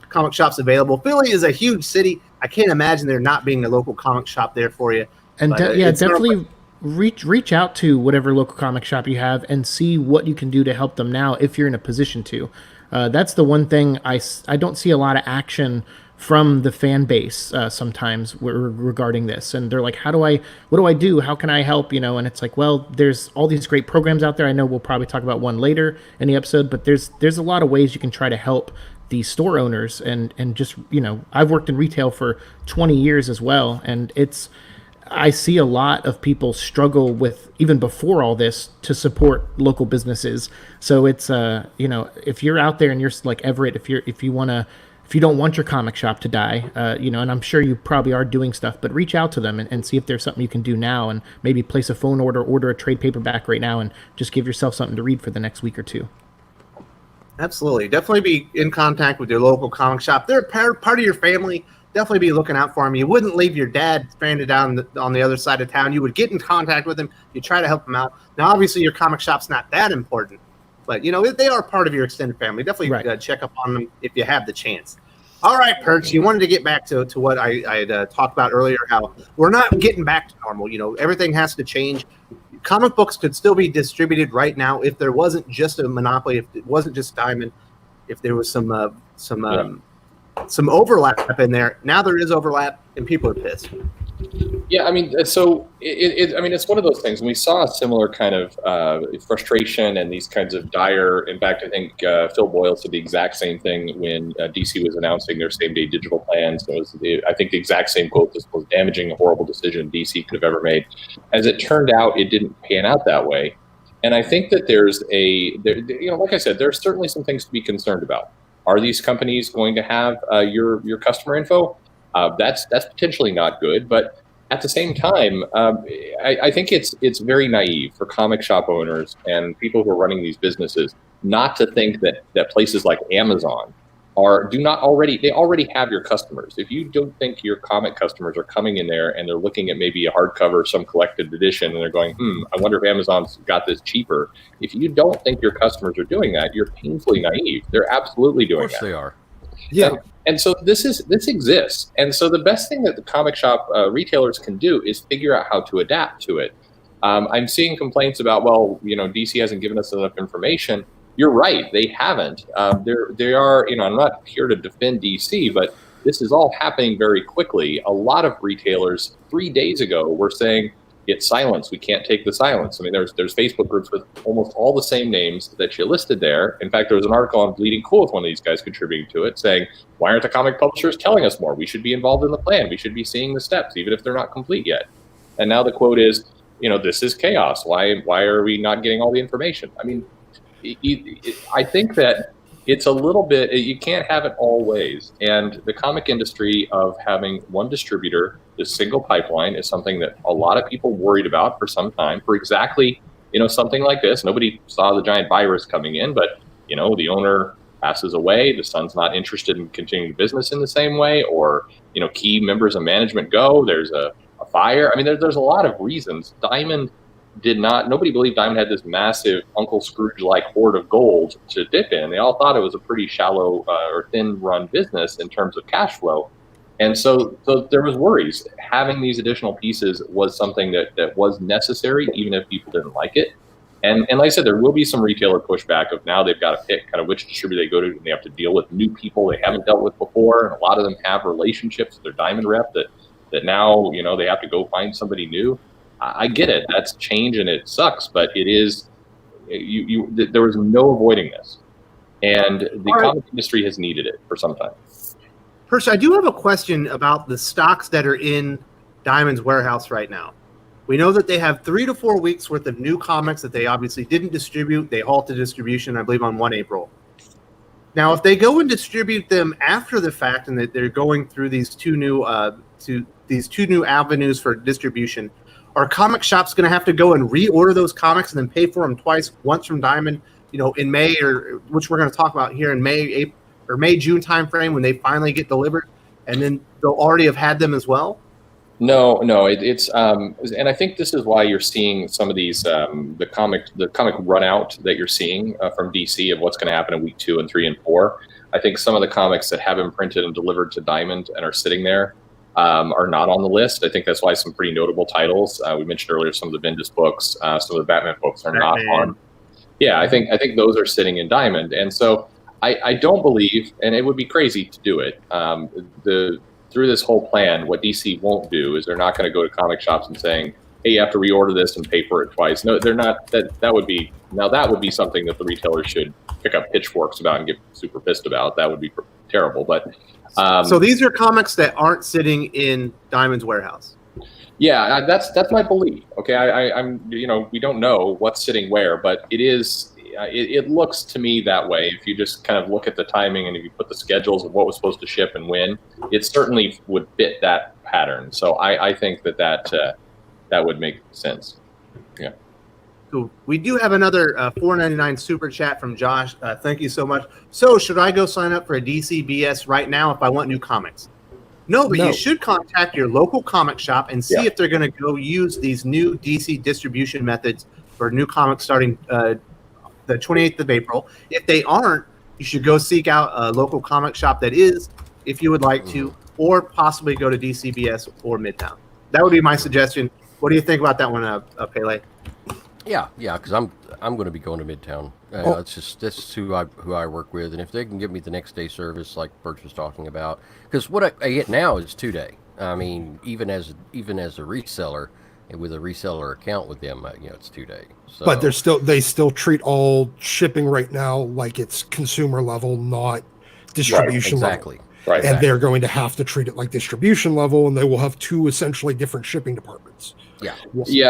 comic shops available. Philly is a huge city. I can't imagine there not being a local comic shop there for you. And definitely reach out to whatever local comic shop you have and see what you can do to help them now if you're in a position to. That's the one thing I don't see a lot of action from the fan base sometimes regarding this, and they're like, what do I do? How can I help? And it's like, well, there's all these great programs out there. I know we'll probably talk about one later in the episode, but there's a lot of ways you can try to help these store owners, and just, I've worked in retail for 20 years as well, and I see a lot of people struggle with, even before all this, to support local businesses. So it's if you're out there and you're like Everett, if you don't want your comic shop to die, and I'm sure you probably are doing stuff, but reach out to them and see if there's something you can do now, and maybe place a phone order a trade paperback right now, and just give yourself something to read for the next week or two. Absolutely. Definitely be in contact with your local comic shop. They're part of your family. Definitely be looking out for them. You wouldn't leave your dad stranded down on the other side of town. You would get in contact with him. You try to help him out. Now, obviously, your comic shop's not that important, but, they are part of your extended family. Definitely check up on them if you have the chance. All right, Perch, you wanted to get back to what I had talked about earlier, how we're not getting back to normal. Everything has to change. Comic books could still be distributed right now if there wasn't just a monopoly, if it wasn't just Diamond, if there was some overlap in there. Now there is overlap, and people are pissed. Yeah, I mean, so it's one of those things. And we saw a similar kind of frustration and these kinds of dire. In fact, I think Phil Boyle said the exact same thing when DC was announcing their same-day digital plans. I think the exact same quote: "This was damaging, a horrible decision DC could have ever made." As it turned out, it didn't pan out that way. And I think that like I said, there's certainly some things to be concerned about. Are these companies going to have your customer info? That's potentially not good, but at the same time, I think it's very naive for comic shop owners and people who are running these businesses not to think that places like Amazon they already have your customers. If you don't think your comic customers are coming in there and they're looking at maybe a hardcover, some collected edition, and they're going, I wonder if Amazon's got this cheaper. If you don't think your customers are doing that, you're painfully naive. They're absolutely doing that. Of course they are. Yeah. And so this exists. And so the best thing that the comic shop retailers can do is figure out how to adapt to it. I'm seeing complaints about, DC hasn't given us enough information. You're right, they haven't. They are, I'm not here to defend DC, but this is all happening very quickly. A lot of retailers 3 days ago were saying, it's silence. We can't take the silence. I mean, there's Facebook groups with almost all the same names that you listed there. In fact, there was an article on Bleeding Cool with one of these guys contributing to it saying, why aren't the comic publishers telling us more? We should be involved in the plan. We should be seeing the steps, even if they're not complete yet. And now the quote is, this is chaos. Why are we not getting all the information? I mean, I think that it's a little bit, you can't have it all ways. And the comic industry of having one distributor, this single pipeline, is something that a lot of people worried about for some time, for exactly, something like this. Nobody saw the giant virus coming in, but, the owner passes away, the son's not interested in continuing the business in the same way, or, key members of management go, there's a fire. I mean, there's a lot of reasons. Nobody believed Diamond had this massive Uncle Scrooge-like hoard of gold to dip in. They all thought it was a pretty shallow or thin-run business in terms of cash flow. And so there was worries. Having these additional pieces was something that was necessary, even if people didn't like it. And like I said, there will be some retailer pushback of now they've got to pick kind of which distributor they go to, and they have to deal with new people they haven't dealt with before. And a lot of them have relationships with their Diamond rep that that now, they have to go find somebody new. I get it. That's change and it sucks, but it is, there was no avoiding this. And the comic industry has needed it for some time. Persh, I do have a question about the stocks that are in Diamond's warehouse right now. We know that they have 3 to 4 weeks worth of new comics that they obviously didn't distribute. They halted distribution, I believe, on 1 April. Now, if they go and distribute them after the fact, and that they're going through these two new avenues for distribution, are comic shops going to have to go and reorder those comics and then pay for them twice, once from Diamond, in May, or which we're going to talk about here in May, June timeframe when they finally get delivered, and then they'll already have had them as well? No, it's and I think this is why you're seeing some of these the comic run out that you're seeing from DC of what's going to happen in week 2 and 3 and 4. I think some of the comics that have been printed and delivered to Diamond and are sitting there are not on the list. I think that's why some pretty notable titles we mentioned earlier, some of the Bendis books, some of the Batman books are not on. Yeah, I think those are sitting in Diamond, and so I don't believe, and it would be crazy to do it. Through this whole plan, what DC won't do is they're not going to go to comic shops and saying, "Hey, you have to reorder this and pay for it twice." No, they're not. That would be something that the retailers should pick up pitchforks about and get super pissed about. That would be terrible. But so these are comics that aren't sitting in Diamond's warehouse. Yeah, that's my belief. Okay, I'm we don't know what's sitting where, but it is. It looks to me that way. If you just kind of look at the timing and if you put the schedules of what was supposed to ship and when, it certainly would fit that pattern. So I think that would make sense. Yeah. Cool. We do have another $4.99 super chat from Josh. Thank you so much. So should I go sign up for a DCBS right now if I want new comics? No, but you should contact your local comic shop and see if they're going to go use these new DC distribution methods for new comics starting the 28th of April. If they aren't, you should go seek out a local comic shop that is, if you would like to, or possibly go to DCBS or Midtown. That would be my suggestion. What do you think about that one, Pele? Yeah, because I'm going to be going to Midtown. That's who I work with, and if they can give me the next day service like Birch was talking about, because what I get now is 2-day. I mean, even as a reseller. And with a reseller account with them, it's 2-day. So. But they still treat all shipping right now like it's consumer level, not distribution level. Right. And they're going to have to treat it like distribution level, and they will have 2 essentially different shipping departments. Yeah.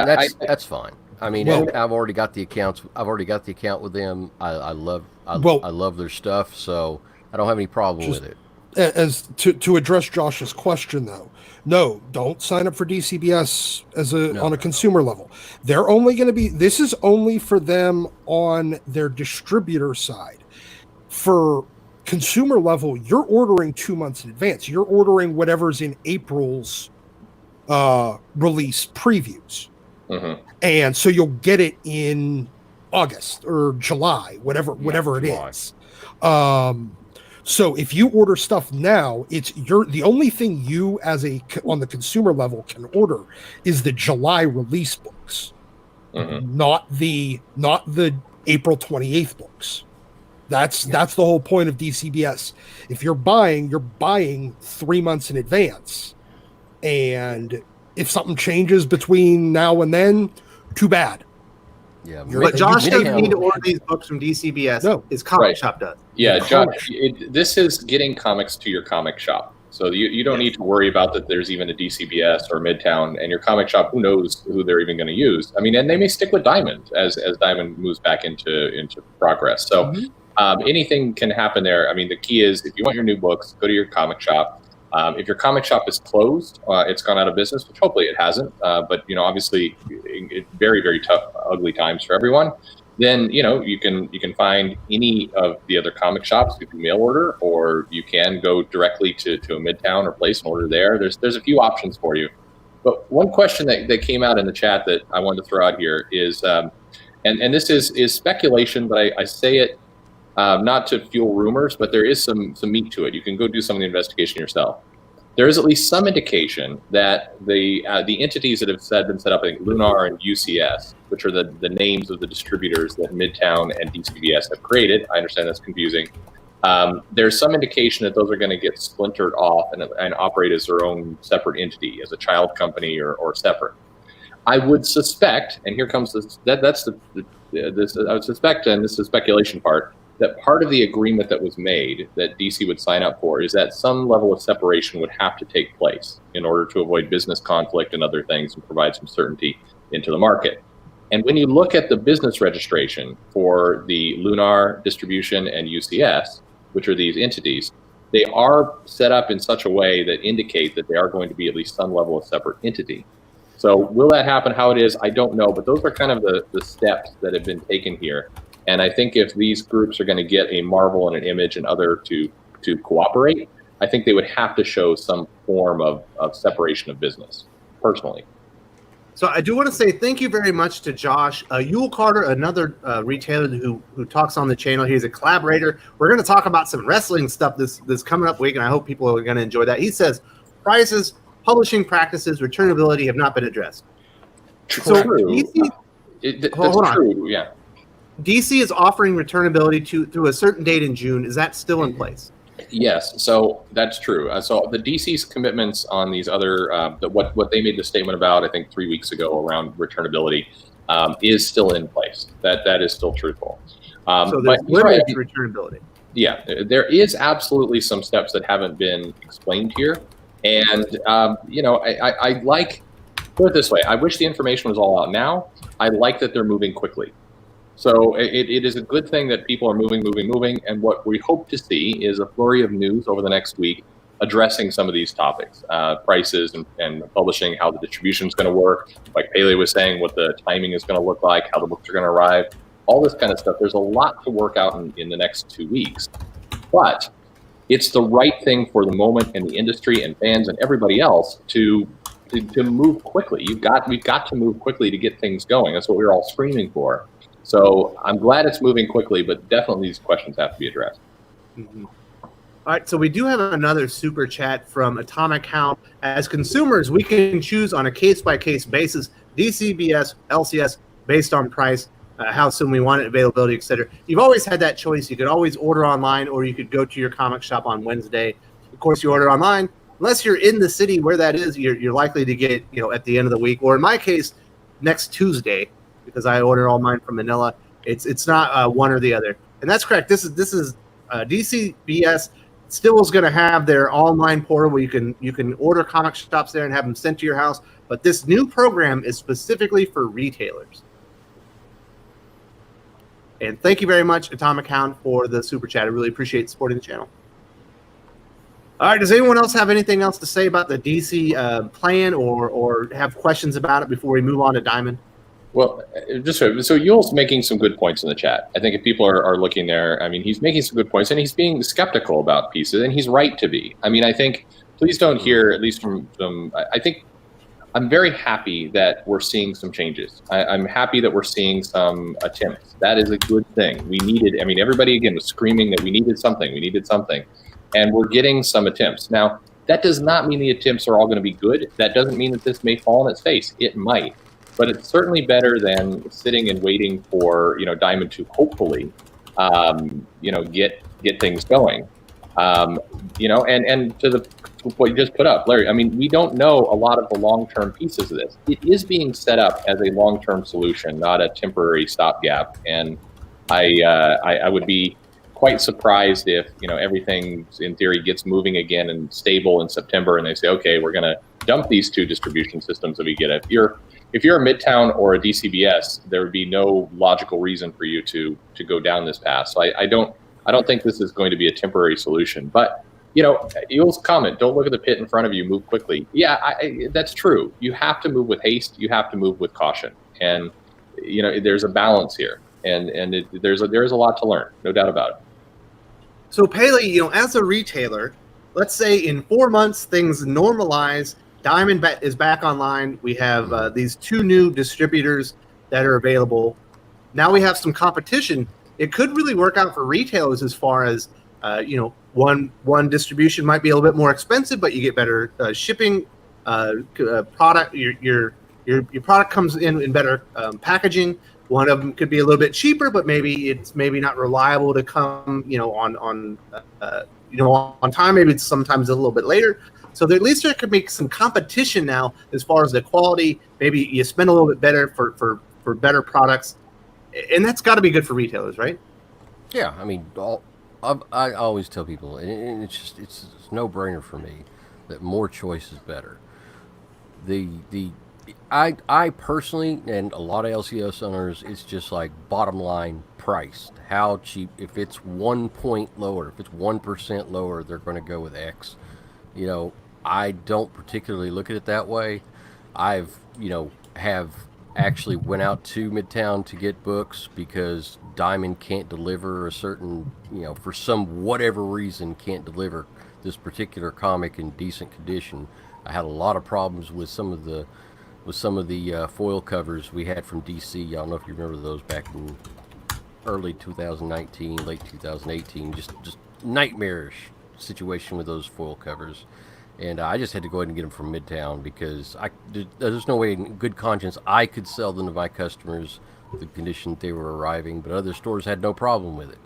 That's fine. I mean, I've already got the accounts. I've already got the account with them. I love their stuff, so I don't have any problem with it. As to address Josh's question, though, no, don't sign up for DCBS on a consumer level. They're only going to be. This is only for them on their distributor side. For consumer level, you're ordering 2 months in advance. You're ordering whatever's in April's release previews, and so you'll get it in August or July, whatever it is. So if you order stuff now, the only thing you on the consumer level can order is the July release books, not the April 28th books. That's the whole point of DCBS. If you're buying 3 months in advance, and if something changes between now and then, too bad. Yeah, but Josh doesn't need to order these books from DCBS. No, his comic shop does. Yeah, Josh, this is getting comics to your comic shop. So you don't need to worry about that there's even a DCBS or Midtown, and your comic shop, who knows who they're even going to use. I mean, and they may stick with Diamond as Diamond moves back into progress. So anything can happen there. I mean, the key is if you want your new books, go to your comic shop. If your comic shop is closed, it's gone out of business, which hopefully it hasn't. But obviously, it's very, very tough, ugly times for everyone. Then you can find any of the other comic shops. You can mail order, or you can go directly to a Midtown or place and order there. There's a few options for you. But one question that came out in the chat that I wanted to throw out here is, and this is speculation, but I say it not to fuel rumors, but there is some meat to it. You can go do some of the investigation yourself. There is at least some indication that the entities that have been set up, I think Lunar and UCS, which are the names of the distributors that Midtown and DCBS have created. I understand that's confusing. There's some indication that those are going to get splintered off and operate as their own separate entity, as a child company or separate. I would suspect, and here comes this. I would suspect, and this is the speculation part, that part of the agreement that was made that DC would sign up for is that some level of separation would have to take place in order to avoid business conflict and other things and provide some certainty into the market. And when you look at the business registration for the Lunar Distribution and UCS, which are these entities, they are set up in such a way that indicate that they are going to be at least some level of separate entity. So will that happen? How it is, I don't know, but those are kind of the steps that have been taken here. And I think if these groups are going to get a Marvel and an Image and other to cooperate, I think they would have to show some form of separation of business, personally. So I do want to say thank you very much to Josh Yule Carter, another retailer who talks on the channel. He's a collaborator. We're going to talk about some wrestling stuff this coming up week, and I hope people are going to enjoy that. He says prices, publishing practices, returnability have not been addressed. True. So DC, hold on. True. Yeah. DC is offering returnability through a certain date in June. Is that still in place? Yes, so that's true. So the DC's commitments on these other, what they made the statement about, I think 3 weeks ago around returnability, is still in place. That is still truthful. So there's limited returnability. Yeah, there is absolutely some steps that haven't been explained here, and I like, put it this way, I wish the information was all out now. I like that they're moving quickly. So it is a good thing that people are moving, and what we hope to see is a flurry of news over the next week addressing some of these topics, prices and publishing, how the distribution is going to work, like Pele was saying, what the timing is going to look like, how the books are going to arrive, all this kind of stuff. There's a lot to work out in the next 2 weeks, but it's the right thing for the moment in the industry and fans and everybody else to move quickly. We've got to move quickly to get things going. That's what we're all screaming for. So I'm glad it's moving quickly, but definitely these questions have to be addressed. Mm-hmm. All right, so we do have another super chat from Atomic Hound. As consumers, we can choose on a case-by-case basis, DCBS, LCS, based on price, how soon we want it, availability, etc. You've always had that choice. You could always order online, or you could go to your comic shop on Wednesday. Of course, you order online. Unless you're in the city where that is, you're likely to get it, at the end of the week, or in my case, next Tuesday, because I order all mine from Manila. It's not one or the other, and that's correct. This is DCBS still is going to have their online portal where you can order comic shops there and have them sent to your house. But this new program is specifically for retailers. And thank you very much, Atomic Hound, for the super chat. I really appreciate supporting the channel. All right, does anyone else have anything else to say about the DC plan or have questions about it before we move on to Diamond? Well, so Yule's making some good points in the chat. I think if people are looking there, I mean, he's making some good points, and he's being skeptical about pieces, and he's right to be. I mean, I think, please don't hear, at least from I think I'm very happy that we're seeing some changes. I'm happy that we're seeing some attempts. That is a good thing. We needed, I mean, everybody, again, was screaming that we needed something, and we're getting some attempts. Now, that does not mean the attempts are all going to be good. That doesn't mean that this may fall on its face. It might. But it's certainly better than sitting and waiting for Diamond to hopefully get things going. And to what you just put up, Larry. I mean, we don't know a lot of the long-term pieces of this. It is being set up as a long-term solution, not a temporary stopgap. And I would be quite surprised if everything in theory gets moving again and stable in September, and they say, okay, we're going to dump these two distribution systems that we get. If you're a Midtown or a DCBS, there would be no logical reason for you to go down this path. So I don't think this is going to be a temporary solution. But Yule's comment, don't look at the pit in front of you, move quickly. Yeah, that's true. You have to move with haste. You have to move with caution. And there's a balance here, and there is a lot to learn, no doubt about it. So Pele, as a retailer, let's say in 4 months things normalize. Diamond is back online. We have these two new distributors that are available. Now we have some competition. It could really work out for retailers as far as, one distribution might be a little bit more expensive, but you get better shipping. Product. Your product comes in better packaging. One of them could be a little bit cheaper, but maybe it's not reliable to come, on time. Maybe it's sometimes a little bit later. So at least there could be some competition now as far as the quality. Maybe you spend a little bit better for better products, and that's got to be good for retailers, right? Yeah, I mean, I always tell people, and it's a no-brainer for me that more choice is better. I personally, and a lot of LCS owners, it's just like bottom line price. How cheap? If it's 1 point lower, if it's 1% lower, they're going to go with X. I don't particularly look at it that way. I've have actually went out to Midtown to get books because Diamond can't deliver a certain, for some whatever reason can't deliver this particular comic in decent condition. I had a lot of problems with some of the foil covers we had from DC. I don't know if you remember those back in early 2019, late 2018. Just nightmarish situation with those foil covers. And I just had to go ahead and get them from Midtown because there's no way in good conscience I could sell them to my customers the condition that they were arriving, but other stores had no problem with it.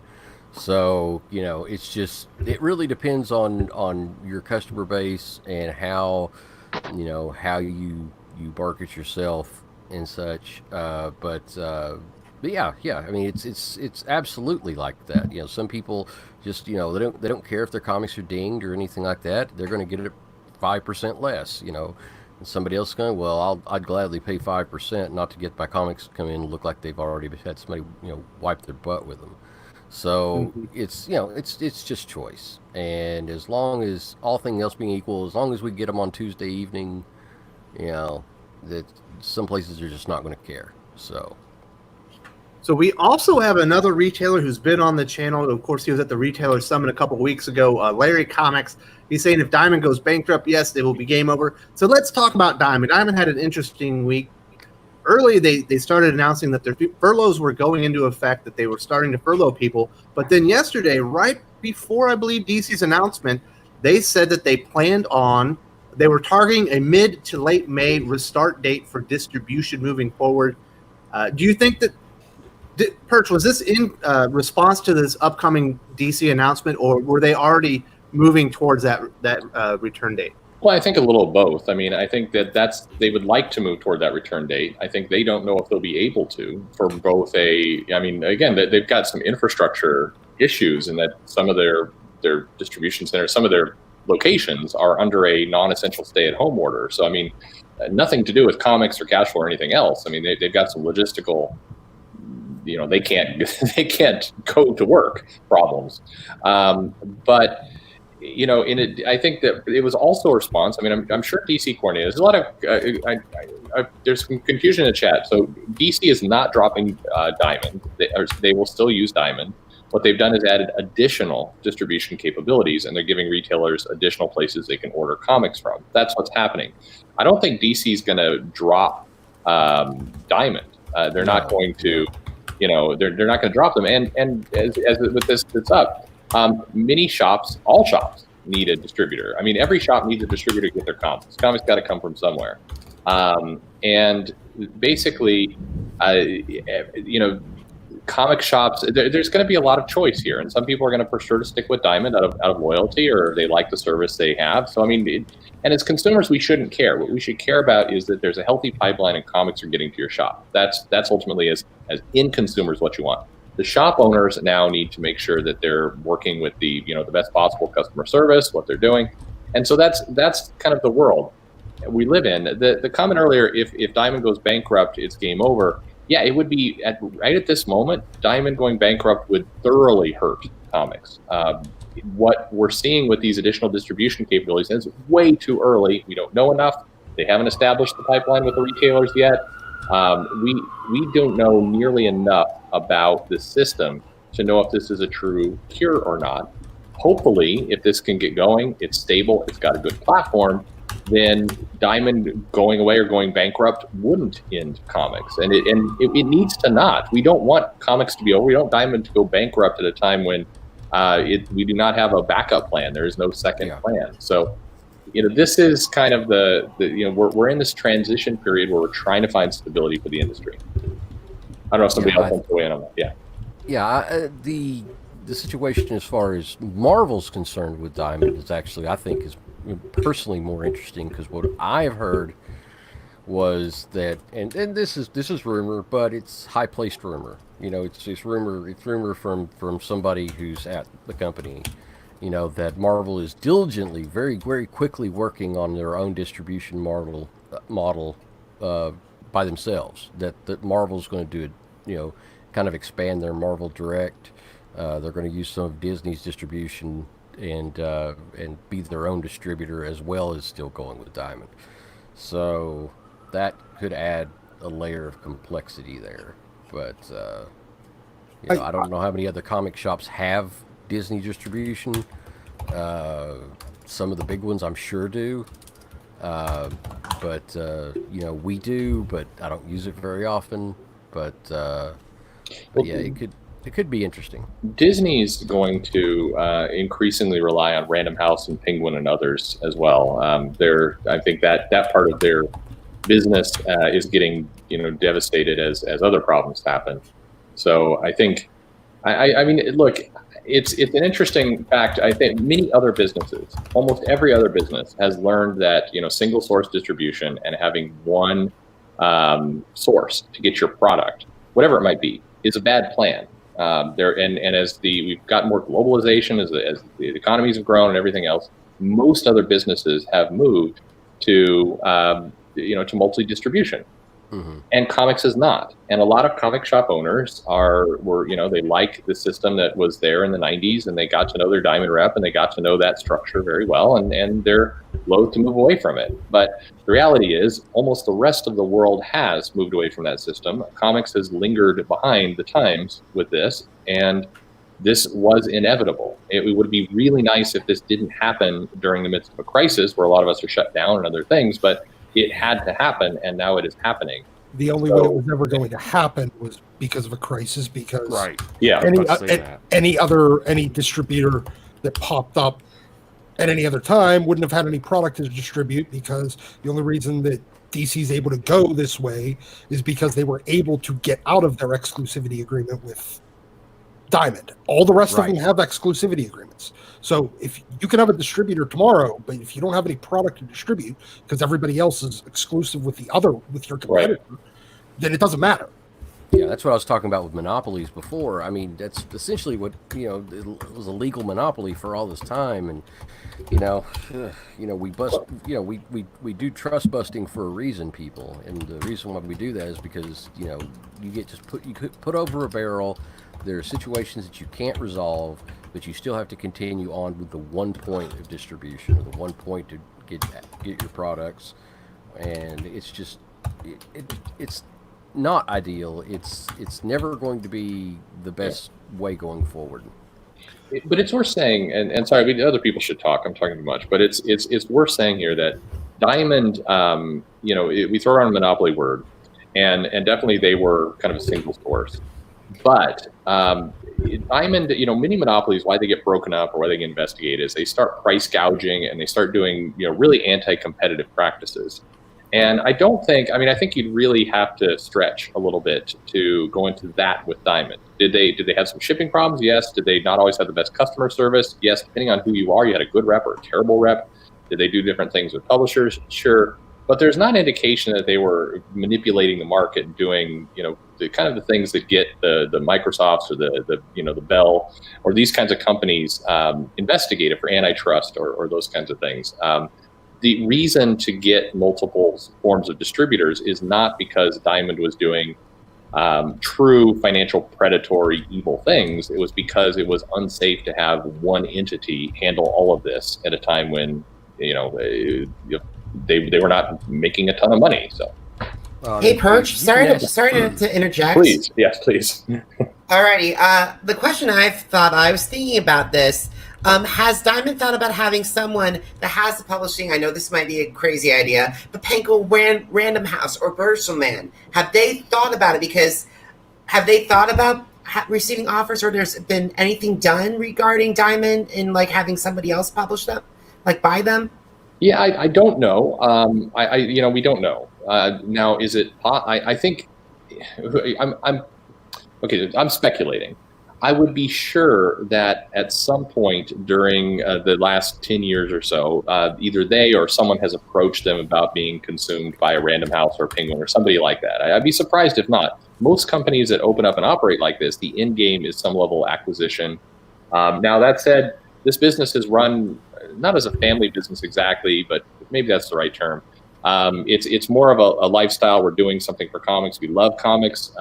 So, it really depends on your customer base and how you market yourself and such. But yeah. I mean, it's absolutely like that. Some people just they don't care if their comics are dinged or anything like that. They're going to get it at 5% less. And somebody else is going, well, I'd gladly pay 5% not to get my comics come in and look like they've already had somebody wipe their butt with them. So it's just choice. And as long as all things else being equal, as long as we get them on Tuesday evening, that some places are just not going to care. So we also have another retailer who's been on the channel. Of course, he was at the Retailer Summit a couple of weeks ago, Larry Comics. He's saying if Diamond goes bankrupt, yes, it will be game over. So let's talk about Diamond. Diamond had an interesting week. Early, they started announcing that their furloughs were going into effect, that they were starting to furlough people. But then yesterday, right before, I believe, DC's announcement, they said that they were targeting a mid to late May restart date for distribution moving forward. Do you think that, Perch, was this in response to this upcoming DC announcement, or were they already moving towards that return date? Well, I think a little of both. I mean, I think they would like to move toward that return date. I think they don't know if they'll be able to for both again, they've got some infrastructure issues in that some of their distribution centers, some of their locations are under a non-essential stay-at-home order. So, I mean, nothing to do with comics or cash flow or anything else. I mean, they've got some logistical, they can't go to work problems. But I think that it was also a response. I mean, I'm sure DC coordinated. There's a lot of there's some confusion in the chat. So DC is not dropping Diamond. They will still use Diamond. What they've done is added additional distribution capabilities, and they're giving retailers additional places they can order comics from. That's what's happening. I don't think DC is going to drop Diamond. They're not going to, they're not going to drop them. And as with this, it's up. Many shops, all shops need a distributor. I mean, every shop needs a distributor to get their comics. Comics got to come from somewhere. And basically, comic shops, there's going to be a lot of choice here. And some people are going to prefer to stick with Diamond out of loyalty, or they like the service they have. So, I mean, and as consumers, we shouldn't care. What we should care about is that there's a healthy pipeline and comics are getting to your shop. That's ultimately, as in consumers, what you want. The shop owners now need to make sure that they're working with the best possible customer service, what they're doing. And so that's kind of the world we live in. The comment earlier, if Diamond goes bankrupt, it's game over. Yeah, it would be right at this moment, Diamond going bankrupt would thoroughly hurt comics. What we're seeing with these additional distribution capabilities is way too early. We don't know enough. They haven't established the pipeline with the retailers yet. We don't know nearly enough about the system to know if this is a true cure or not. Hopefully, if this can get going, it's stable, it's got a good platform, then Diamond going away or going bankrupt wouldn't end comics. And it needs to not. We don't want comics to be over. We don't want Diamond to go bankrupt at a time when we do not have a backup plan. There is no second plan. So, this is kind of we're in this transition period where we're trying to find stability for the industry. I don't know if somebody Yeah, else wants to weigh in on that. Yeah. Yeah, the situation as far as Marvel's concerned with Diamond is actually, I think, is personally more interesting, because what I've heard was that, and this is rumor, but it's high placed rumor. It's rumor from somebody who's at the company. That Marvel is diligently, very very quickly working on their own distribution model by themselves. That Marvel's going to do it. Kind of expand their Marvel Direct. They're going to use some of Disney's distribution and be their own distributor, as well as still going with Diamond. So that could add a layer of complexity there. But I don't know how many other comic shops have Disney distribution. Some of the big ones, I'm sure, do. But we do, but I don't use it very often. But yeah, it could be interesting. Disney's going to increasingly rely on Random House and Penguin and others as well. I think that part of their business is getting devastated as other problems happen. So I think, I mean, look, it's an interesting fact. I think many other businesses, almost every other business, has learned that single source distribution and having one source to get your product, whatever it might be, is a bad plan. As we've got more globalization, as the economies have grown and everything else, most other businesses have moved to to multi-distribution. Mm-hmm. And comics is not. And a lot of comic shop owners they like the system that was there in the 90s, and they got to know their Diamond rep, and they got to know that structure very well, and they're loath to move away from it. But the reality is almost the rest of the world has moved away from that system. Comics has lingered behind the times with this, and this was inevitable. It would be really nice if this didn't happen during the midst of a crisis where a lot of us are shut down and other things, but it had to happen, and now it is happening. The only way it was ever going to happen was because of a crisis, because right. Yeah, any distributor that popped up at any other time wouldn't have had any product to distribute, because the only reason that DC is able to go this way is because they were able to get out of their exclusivity agreement with Diamond. All the rest of them have exclusivity agreements. So if you can have a distributor tomorrow, but if you don't have any product to distribute because everybody else is exclusive with your competitor, then it doesn't matter. Yeah, that's what I was talking about with monopolies before. I mean, that's essentially what it was, a legal monopoly for all this time, and we bust. We do trust busting for a reason, people, and the reason why we do that is because you get just put over a barrel. There are situations that you can't resolve, but you still have to continue on with the one point of distribution, or the one point to get your products, and it's just it's not ideal. It's never going to be the best way going forward. But it's worth saying, and sorry, other people should talk. I'm talking too much, but it's worth saying here that Diamond, we throw around a monopoly word, and definitely they were kind of a single source. But Diamond, many monopolies, why they get broken up or why they get investigated is they start price gouging and they start doing, really anti-competitive practices. And I think you'd really have to stretch a little bit to go into that with Diamond. Did they have some shipping problems? Yes. Did they not always have the best customer service? Yes. Depending on who you are, you had a good rep or a terrible rep. Did they do different things with publishers? Sure. But there's not indication that they were manipulating the market and doing, the kind of the things that get the Microsofts or the Bell or these kinds of companies investigated for antitrust or those kinds of things. The reason to get multiple forms of distributors is not because Diamond was doing true financial predatory evil things. It was because it was unsafe to have one entity handle all of this at a time when they were not making a ton of money. So, hey, Perch, sorry to interject. Please, yes, please. Alrighty. The question I was thinking about this. Has Diamond thought about having someone that has the publishing? I know this might be a crazy idea, but Penguin, Random House, or Berselman, have they thought about it? Because have they thought about receiving offers, or there's been anything done regarding Diamond and having somebody else publish them, buy them? Yeah, I don't know. We don't know. Now, is it? I think I'm okay, I'm speculating. I would be sure that at some point during the last 10 years or so, either they or someone has approached them about being consumed by a Random House or Penguin or somebody like that. I'd be surprised if not. Most companies that open up and operate like this, the end game is some level of acquisition. Now, that said, this business is run not as a family business exactly, but maybe that's the right term. It's more of a lifestyle. We're doing something for comics. We love comics.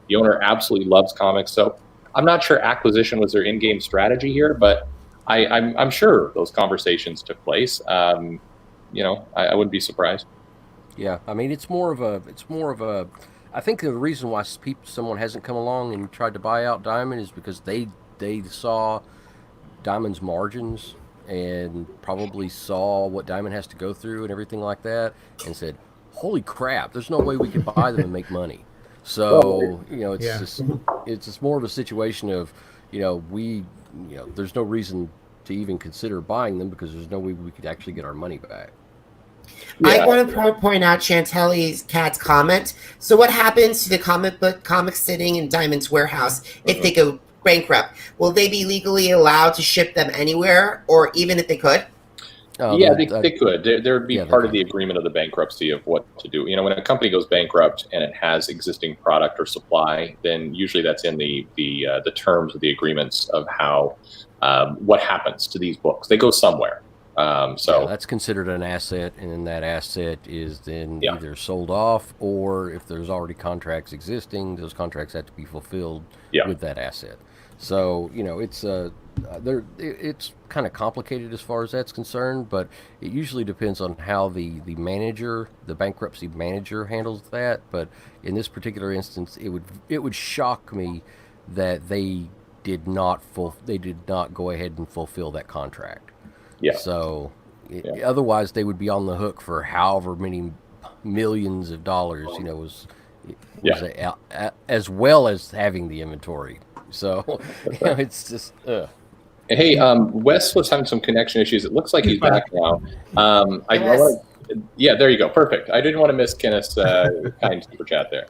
The owner absolutely loves comics. So I'm not sure acquisition was their in-game strategy here, but I'm sure those conversations took place. I wouldn't be surprised. Yeah, I mean, it's more of a. I think the reason why someone hasn't come along and tried to buy out Diamond is because they saw Diamond's margins and probably saw what Diamond has to go through and everything like that, and said, "Holy crap! There's no way we can buy them and make money." So it's just more of a situation of, there's no reason to even consider buying them because there's no way we could actually get our money back. I want to point out Chantelly's cat's comment. So what happens to the comics sitting in Diamond's warehouse if they go bankrupt? Will they be legally allowed to ship them anywhere, or even if they could? They could. There would be part of the agreement of the bankruptcy of what to do. When a company goes bankrupt and it has existing product or supply, then usually that's in the terms of the agreements of how what happens to these books. They go somewhere. That's considered an asset, and then that asset is then either sold off, or if there's already contracts existing, those contracts have to be fulfilled with that asset. So it's kind of complicated as far as that's concerned, but it usually depends on how the bankruptcy manager handles that. But in this particular instance, it would shock me that they did not go ahead and fulfill that contract. Yeah. So otherwise they would be on the hook for however many millions of dollars, as well as having the inventory. So it's just. Hey, Wes was having some connection issues. It looks like he's back now. There you go. Perfect. I didn't want to miss Kenneth's kind super chat there.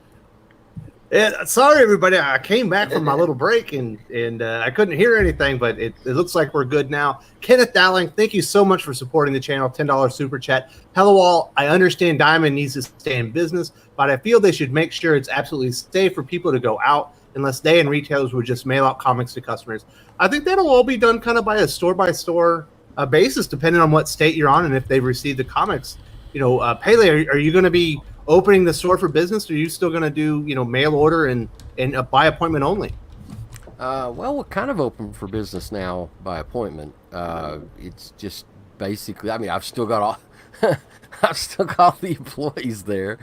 Sorry, everybody. I came back from my little break and I couldn't hear anything, but it looks like we're good now. Kenneth Dowling, thank you so much for supporting the channel. $10 super chat. Hello, all. I understand Diamond needs to stay in business, but I feel they should make sure it's absolutely safe for people to go out unless they and retailers would just mail out comics to customers. I think that'll all be done kind of by a store-by-store basis, depending on what state you're on and if they've received the comics. Pele, are you going to be opening the store for business, or are you still going to do, mail order and by appointment only? Well, we're kind of open for business now by appointment. It's just basically, I've still got all the employees there,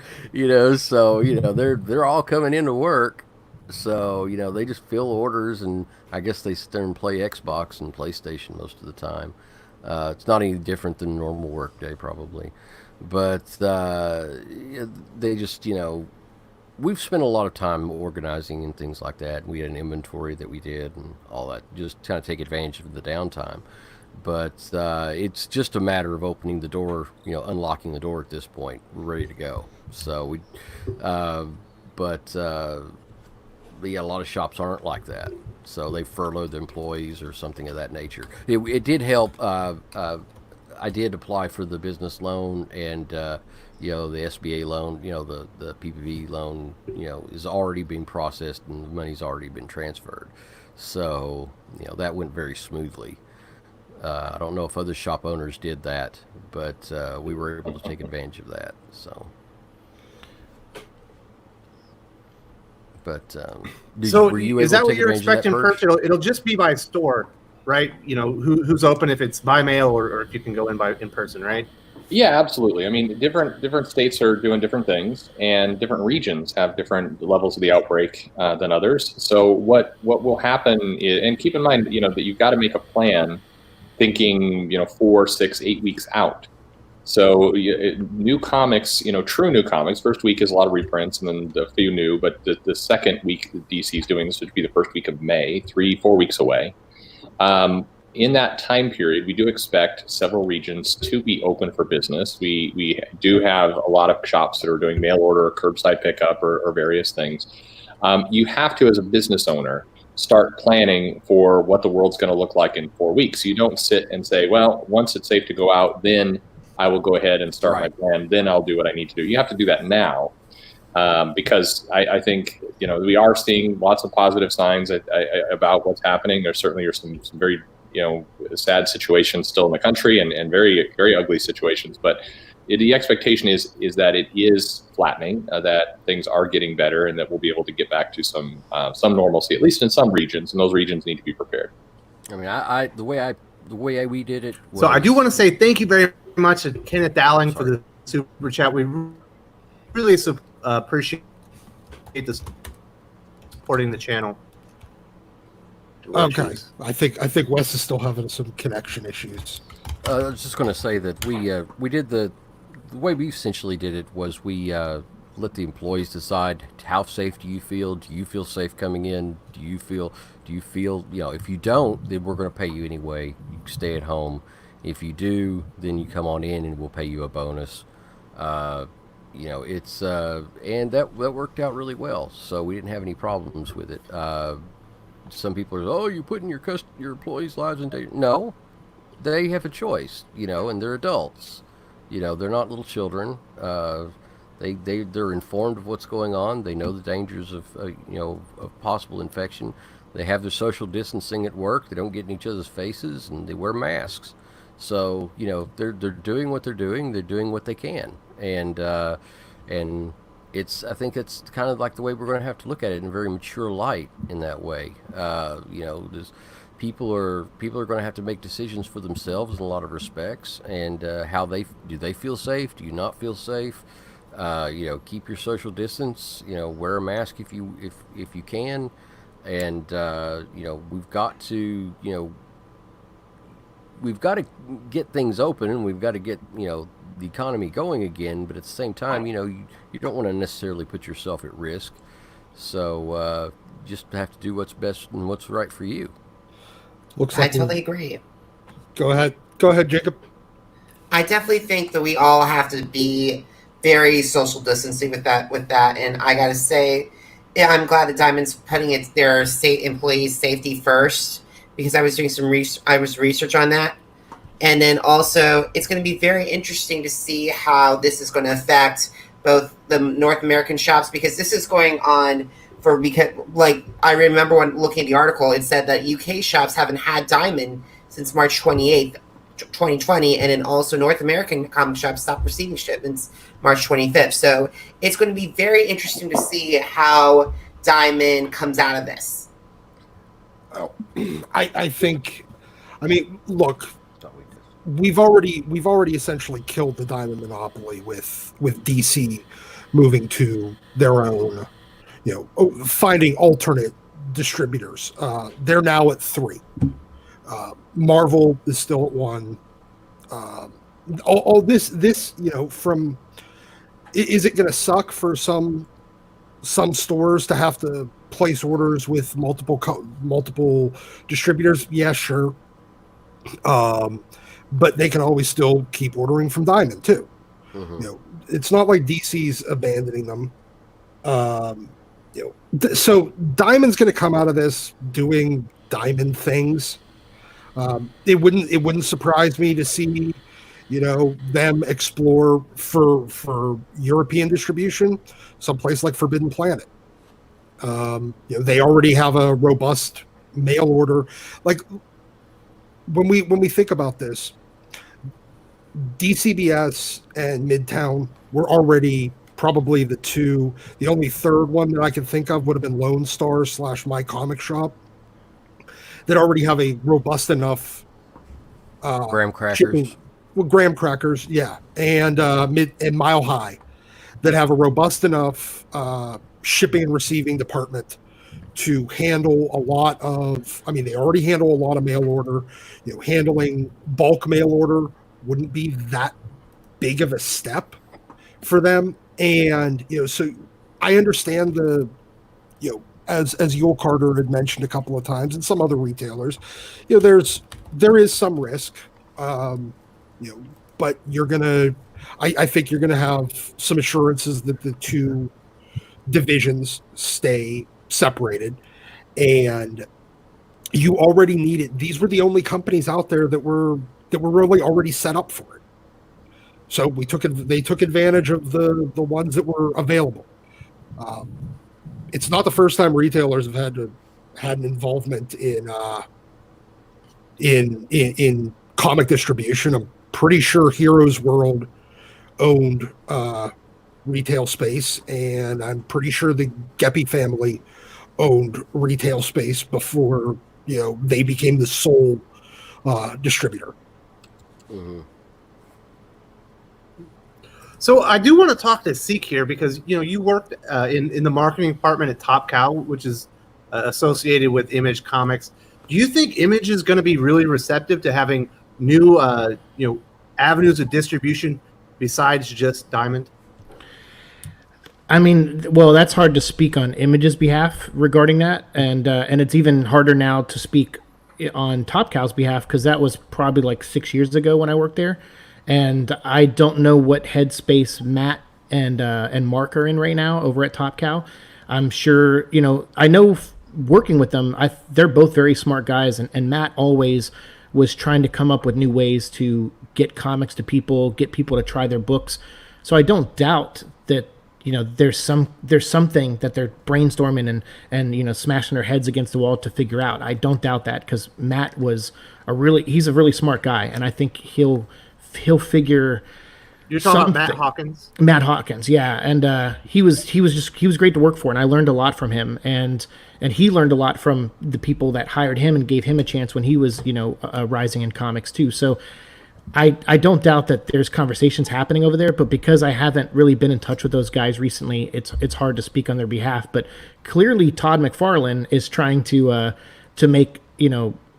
so, they're all coming into work. So, they just fill orders, and I guess they sit there and play Xbox and PlayStation most of the time. It's not any different than a normal work day, probably. But they just, we've spent a lot of time organizing and things like that. We had an inventory that we did and all that, just kind of take advantage of the downtime. But it's just a matter of opening the door, unlocking the door at this point. We're ready to go. So a lot of shops aren't like that. So they furloughed the employees or something of that nature. It did help. I did apply for the business loan, and the SBA loan, the PPP loan, is already being processed and the money's already been transferred. So, that went very smoothly. I don't know if other shop owners did that, but we were able to take advantage of that. So. But were you is able that to what take you're advantage of that expecting? first? It'll just be by store, right? Who's open, if it's by mail or if you can go in person, right? Yeah, absolutely. Different states are doing different things, and different regions have different levels of the outbreak than others. So what will happen is, and keep in mind, that you've got to make a plan, thinking 4, 6, 8 weeks out. So new comics, true new comics, first week is a lot of reprints and then a few new, but the second week that DC is doing this would be the first week of May, 3-4 weeks away. In that time period, we do expect several regions to be open for business. We do have a lot of shops that are doing mail order, curbside pickup, or various things. You have to, as a business owner, start planning for what the world's going to look like in 4 weeks. You don't sit and say, well, once it's safe to go out, then I will go ahead and start my plan. Then I'll do what I need to do. You have to do that now. Because I think, we are seeing lots of positive signs about what's happening. There certainly are some very, sad situations still in the country and very, very ugly situations. But the expectation is that it is flattening, that things are getting better, and that we'll be able to get back to some normalcy, at least in some regions, and those regions need to be prepared. I mean, the way we did it. So I do want to say thank you very much to Kenneth Dowling for the super chat. We really appreciate this supporting the channel. Okay, I think Wes is still having some connection issues. I was just going to say that we did the way we essentially did it was we let the employees decide how safe do you feel? Do you feel safe coming in? Do you feel if you don't, then we're going to pay you anyway. You stay at home. If you do, then you come on in and we'll pay you a bonus. It's and that worked out really well. So we didn't have any problems with it. Some people are, oh, you're putting your employees' lives in danger. No, they have a choice, and they're adults. They're not little children. They're informed of what's going on. They know the dangers of of possible infection. They have their social distancing at work. They don't get in each other's faces, and they wear masks. So they're doing what they're doing. They're doing what they can, and I think it's kind of like the way we're going to have to look at it in a very mature light in that way. People are going to have to make decisions for themselves in a lot of respects, and how do they feel safe? Do you not feel safe? Keep your social distance. Wear a mask if you can, and we've got to get things open, and we've got to get the economy going again. But at the same time, you don't want to necessarily put yourself at risk. So just have to do what's best and what's right for you. I totally agree. Go ahead, Jacob. I definitely think that we all have to be very social distancing with that. And I gotta say, I'm glad that Diamond's putting their state employees' safety first, because I was doing some research on that. And then also, it's going to be very interesting to see how this is going to affect both the North American shops, because this is going on because I remember when looking at the article, it said that UK shops haven't had Diamond since March 28th, 2020, and then also North American comic shops stopped receiving shipments March 25th. So it's going to be very interesting to see how Diamond comes out of this. Oh, I think, look, we've already essentially killed the Diamond monopoly with DC moving to their own, finding alternate distributors. They're now at 3. Marvel is still at 1. All this, from, is it going to suck for some stores to have to place orders with multiple distributors? Yeah, sure. But they can always still keep ordering from Diamond too. Mm-hmm. It's not like DC's abandoning them. So Diamond's going to come out of this doing Diamond things. It wouldn't surprise me to see, them explore for European distribution, someplace like Forbidden Planet. They already have a robust mail order. Like when we think about this, DCBS and Midtown were already probably the only third one that I can think of would have been Lone Star / My Comic Shop, that already have a robust enough graham crackers. Graham crackers, yeah, and Mile High, that have a robust enough shipping and receiving department to handle a lot of. They already handle a lot of mail order. Handling bulk mail order wouldn't be that big of a step for them. And so I understand as Yule Carter had mentioned a couple of times, and some other retailers, there is some risk, but you're gonna, I think you're gonna have some assurances that the divisions stay separated, and you already needed. These were the only companies out there that were really already set up for it. So they took advantage of the ones that were available. It's not the first time retailers have had an involvement in comic distribution. I'm pretty sure Heroes World owned retail space, and I'm pretty sure the Geppy family owned retail space before they became the sole distributor. Mm-hmm. So I do want to talk to Seek here because you worked in the marketing department at Top Cow, which is associated with Image Comics. Do you think Image is going to be really receptive to having new avenues of distribution besides just Diamond? I mean, well, that's hard to speak on Image's behalf regarding that, and it's even harder now to speak on Top Cow's behalf because that was probably like 6 years ago when I worked there. And I don't know what headspace Matt and Mark are in right now over at Top Cow. I'm sure, I know working with them, they're both very smart guys. And Matt always was trying to come up with new ways to get comics to people, get people to try their books. So I don't doubt that, there's something that they're brainstorming and smashing their heads against the wall to figure out. I don't doubt that because Matt he's a really smart guy. And I think he'll figure. You're talking about Matt Hawkins? Matt Hawkins, yeah, and he was great to work for, and I learned a lot from him, and he learned a lot from the people that hired him and gave him a chance when he was rising in comics too. So I don't doubt that there's conversations happening over there, but because I haven't really been in touch with those guys recently, it's hard to speak on their behalf. But clearly, Todd McFarlane is trying to make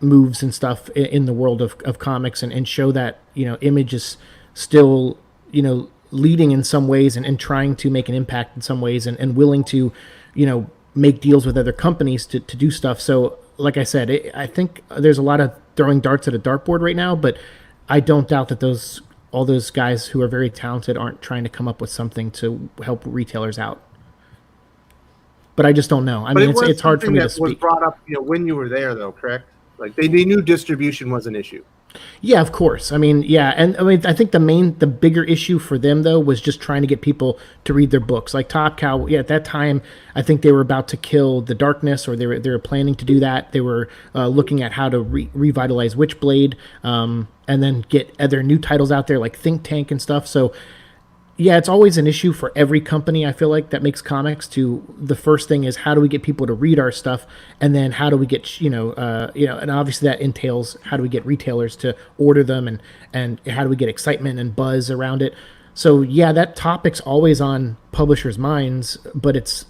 moves and stuff in the world of comics and show that Image is still leading in some ways and trying to make an impact in some ways and willing to make deals with other companies to do stuff. So like I said, I think there's a lot of throwing darts at a dartboard right now, but I don't doubt that all those guys who are very talented aren't trying to come up with something to help retailers out. But I just don't know. I mean, it's hard for me to speak. Was brought up when you were there though, correct? Like they knew distribution was an issue. Yeah, of course. I mean, yeah, and I mean, I think the bigger issue for them though was just trying to get people to read their books. Like Top Cow, yeah, at that time, I think they were about to kill the Darkness, or they were planning to do that. They were looking at how to revitalize Witchblade, and then get other new titles out there like Think Tank and stuff. So. Yeah, it's always an issue for every company, I feel like, that makes comics. The first thing is how do we get people to read our stuff, and then how do we get and obviously that entails how do we get retailers to order them, and how do we get excitement and buzz around it. So yeah, that topic's always on publishers' minds, but it's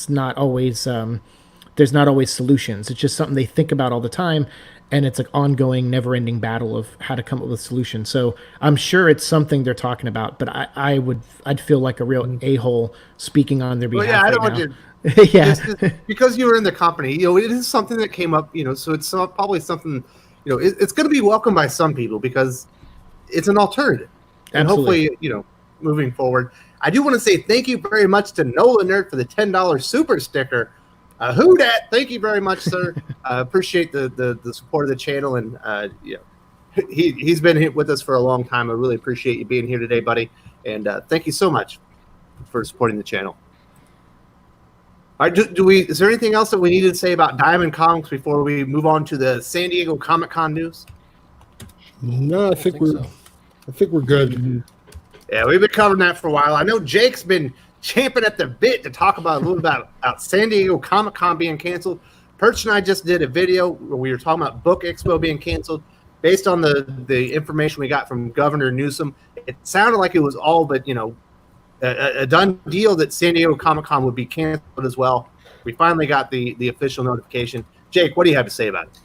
not always there's not always solutions. It's just something they think about all the time. And it's an ongoing, never-ending battle of how to come up with a solution. So I'm sure it's something they're talking about, but I'd feel like a real a-hole speaking on their behalf. Well, yeah, I don't right want now. you. Yeah, because you were in the company, it is something that came up. So it's probably something. It's going to be welcomed by some people because it's an alternative. And Absolutely. hopefully, moving forward, I do want to say thank you very much to Nola Nerd for the $10 super sticker. Who dat? Thank you very much, sir. Appreciate the support of the channel, and he's been with us for a long time. I really appreciate you being here today, buddy, and thank you so much for supporting the channel. All right, is there anything else that we needed to say about Diamond Comics before we move on to the San Diego Comic-Con news? No, I think we're good. Mm-hmm. Yeah, we've been covering that for a while. I know Jake's been champing at the bit to talk about a little about San Diego Comic-Con being canceled. Perch and I just did a video where we were talking about Book Expo being canceled. Based on the information we got from Governor Newsom, it sounded like it was all but a done deal that San Diego Comic-Con would be canceled as well. We finally got the official notification. Jake, what do you have to say about it?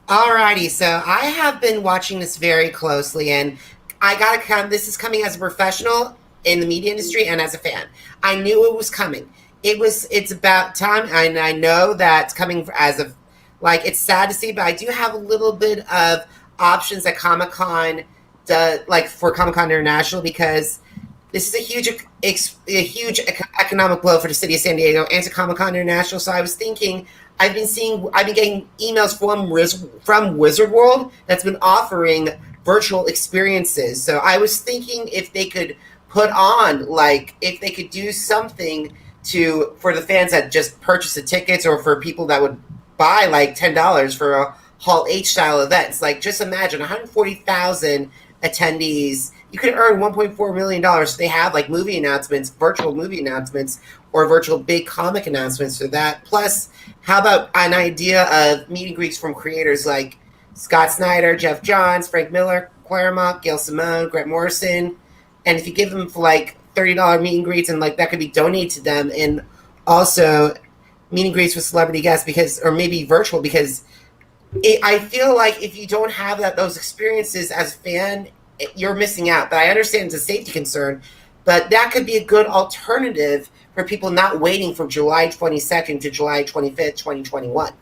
Alrighty, so I have been watching this very closely, and I gotta come. This is coming as a professional in the media industry and as a fan. I knew it was coming. It's about time, and I know that's coming it's sad to see, but I do have a little bit of options at Comic-Con, for Comic-Con International, because this is a huge economic blow for the city of San Diego and to Comic-Con International. So I was thinking, I've been getting emails from Wizard World that's been offering virtual experiences. So I was thinking if they could put on, like, if they could do something for the fans that just purchase the tickets, or for people that would buy like $10 for a Hall H style events. Like, just imagine 140,000 attendees. You could earn $1.4 million. So they have like movie announcements, virtual movie announcements, or virtual big comic announcements for that. Plus, how about an idea of meet and greets from creators like Scott Snyder, Jeff Johns, Frank Miller, Claremont, Gail Simone, Grant Morrison. And if you give them for like $30 meet and greets, and like that could be donated to them, and also meet and greets with celebrity guests, or maybe virtual, because I feel like if you don't have those experiences as a fan, you're missing out. But I understand it's a safety concern, but that could be a good alternative for people not waiting from July 22nd to July 25th, 2021.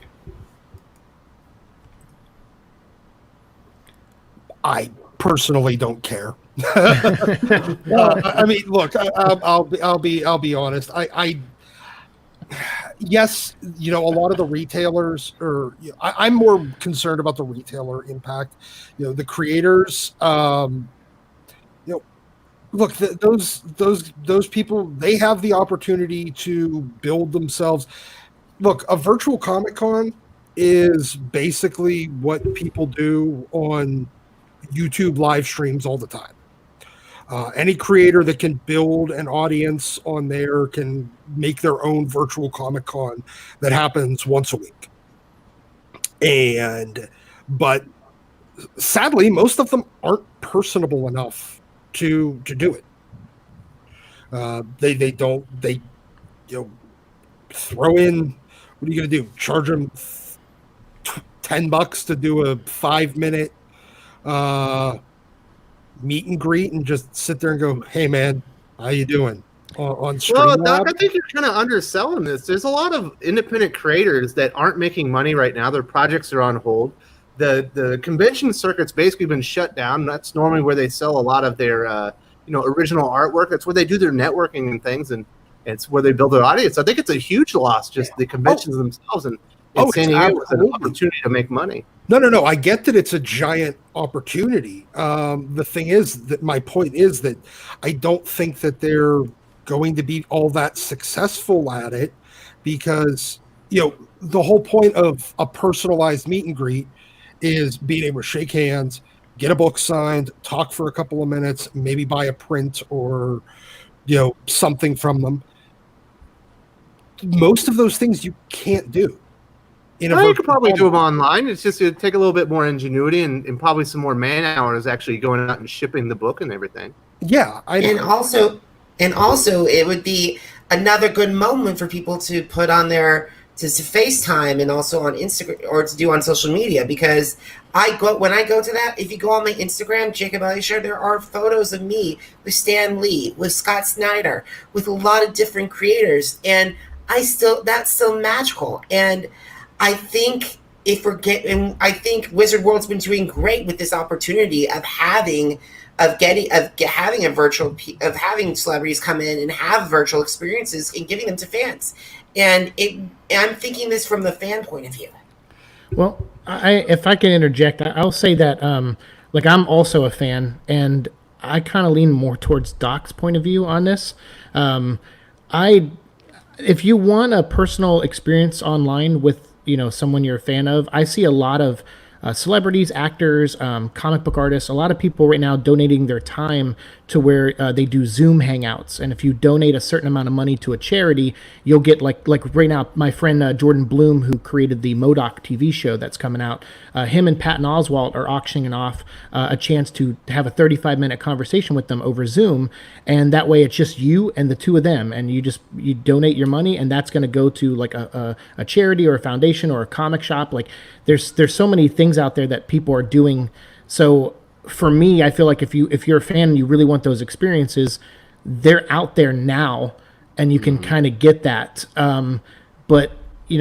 I personally don't care. I mean, look, I'll be honest. Yes, a lot of the retailers I'm more concerned about the retailer impact. The creators, look, those people, they have the opportunity to build themselves. Look, a virtual Comic-Con is basically what people do on YouTube live streams all the time. Any creator that can build an audience on there can make their own virtual Comic-Con that happens once a week. But sadly, most of them aren't personable enough to do it. They throw in, what are you going to do? Charge them $10 to do a 5-minute meet and greet and just sit there and go, "Hey man, how you doing?" on stream. Well, Doc, I think you're kind of underselling this. There's a lot of independent creators that aren't making money right now. Their projects are on hold. The convention circuit's basically been shut down. That's normally where they sell a lot of their original artwork. That's where they do their networking and things, and it's where they build their audience. I think it's a huge loss, just the conventions themselves, and San Diego is an opportunity to make money. No. I get that it's a giant opportunity. The thing is that my point is that I don't think that they're going to be all that successful at it, because the whole point of a personalized meet and greet is being able to shake hands, get a book signed, talk for a couple of minutes, maybe buy a print or something from them. Most of those things you can't do. You could probably do them online. It's just it'd take a little bit more ingenuity and probably some more man hours actually going out and shipping the book and everything. Yeah, and also it would be another good moment for people to put on their to FaceTime and also on Instagram or to do on social media, because when I go to that, if you go on my Instagram, Jacob Elisher, there are photos of me with Stan Lee, with Scott Snyder, with a lot of different creators, and that's still magical. And I think I think Wizard World's been doing great with this opportunity of having celebrities come in and have virtual experiences and giving them to fans. And I'm thinking this from the fan point of view. Well, if I can interject, I'll say that I'm also a fan, and I kind of lean more towards Doc's point of view on this. If you want a personal experience online with someone you're a fan of, I see a lot of celebrities, actors, comic book artists, a lot of people right now donating their time to where they do Zoom hangouts. And if you donate a certain amount of money to a charity, you'll get like right now, my friend Jordan Bloom, who created the MODOK TV show that's coming out, him and Patton Oswalt are auctioning off a chance to have a 35-minute conversation with them over Zoom. And that way it's just you and the two of them, and you donate your money, and that's going to go to like a charity or a foundation or a comic shop. Like there's so many things out there that people are doing. So for me, I feel like if you're a fan and you really want those experiences, they're out there now, and you can kind of get that. But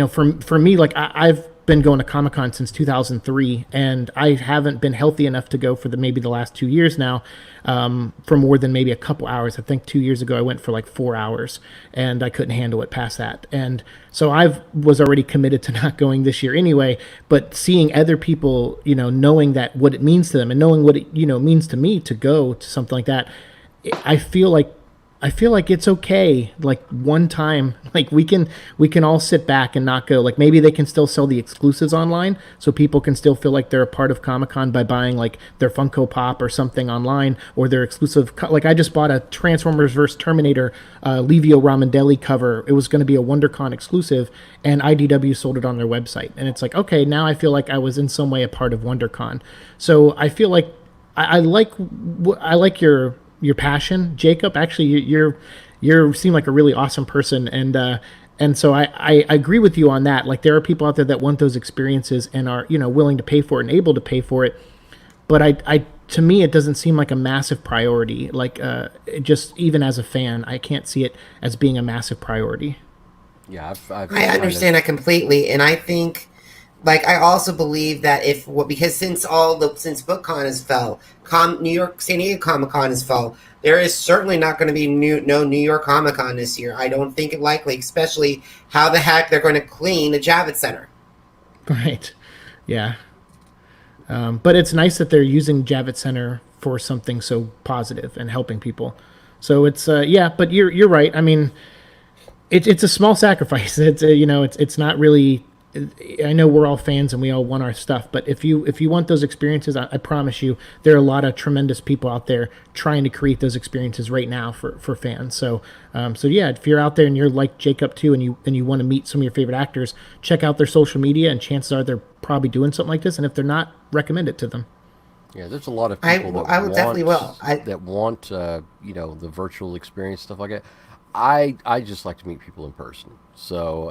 for me, like I've been going to Comic-Con since 2003, and I haven't been healthy enough to go for maybe the last 2 years now, for more than maybe a couple hours. I think 2 years ago I went for like 4 hours, and I couldn't handle it past that. And so I was already committed to not going this year anyway. But seeing other people, knowing that what it means to them, and knowing what it means to me to go to something like that, I feel like it's okay. Like one time, like we can all sit back and not go. Like maybe they can still sell the exclusives online, so people can still feel like they're a part of Comic-Con by buying like their Funko Pop or something online, or their exclusive. Like I just bought a Transformers vs Terminator Livio Ramondelli cover. It was going to be a WonderCon exclusive, and IDW sold it on their website. And it's like, okay, now I feel like I was in some way a part of WonderCon. So I feel like I like your passion, Jacob. Actually, you seem like a really awesome person, and so I agree with you on that. Like there are people out there that want those experiences and are willing to pay for it and able to pay for it, but I to me it doesn't seem like a massive priority. Like just even as a fan, I can't see it as being a massive priority. Yeah, I understand that completely, and I think. Like I also believe that because since BookCon has fell, San Diego Comic Con has fell, there is certainly not going to be no New York Comic Con this year. I don't think it likely, especially how the heck they're going to clean the Javits Center. Right. Yeah. But it's nice that they're using Javits Center for something so positive and helping people. So it's yeah, but you're right. I mean, it's a small sacrifice. It's not really. I know we're all fans and we all want our stuff, but if you want those experiences, I promise you there are a lot of tremendous people out there trying to create those experiences right now for fans. So yeah, if you're out there and you're like Jacob too, and you want to meet some of your favorite actors, check out their social media, and chances are they're probably doing something like this. And if they're not, recommend it to them. Yeah, there's a lot of people that want the virtual experience, stuff like that. I just like to meet people in person. So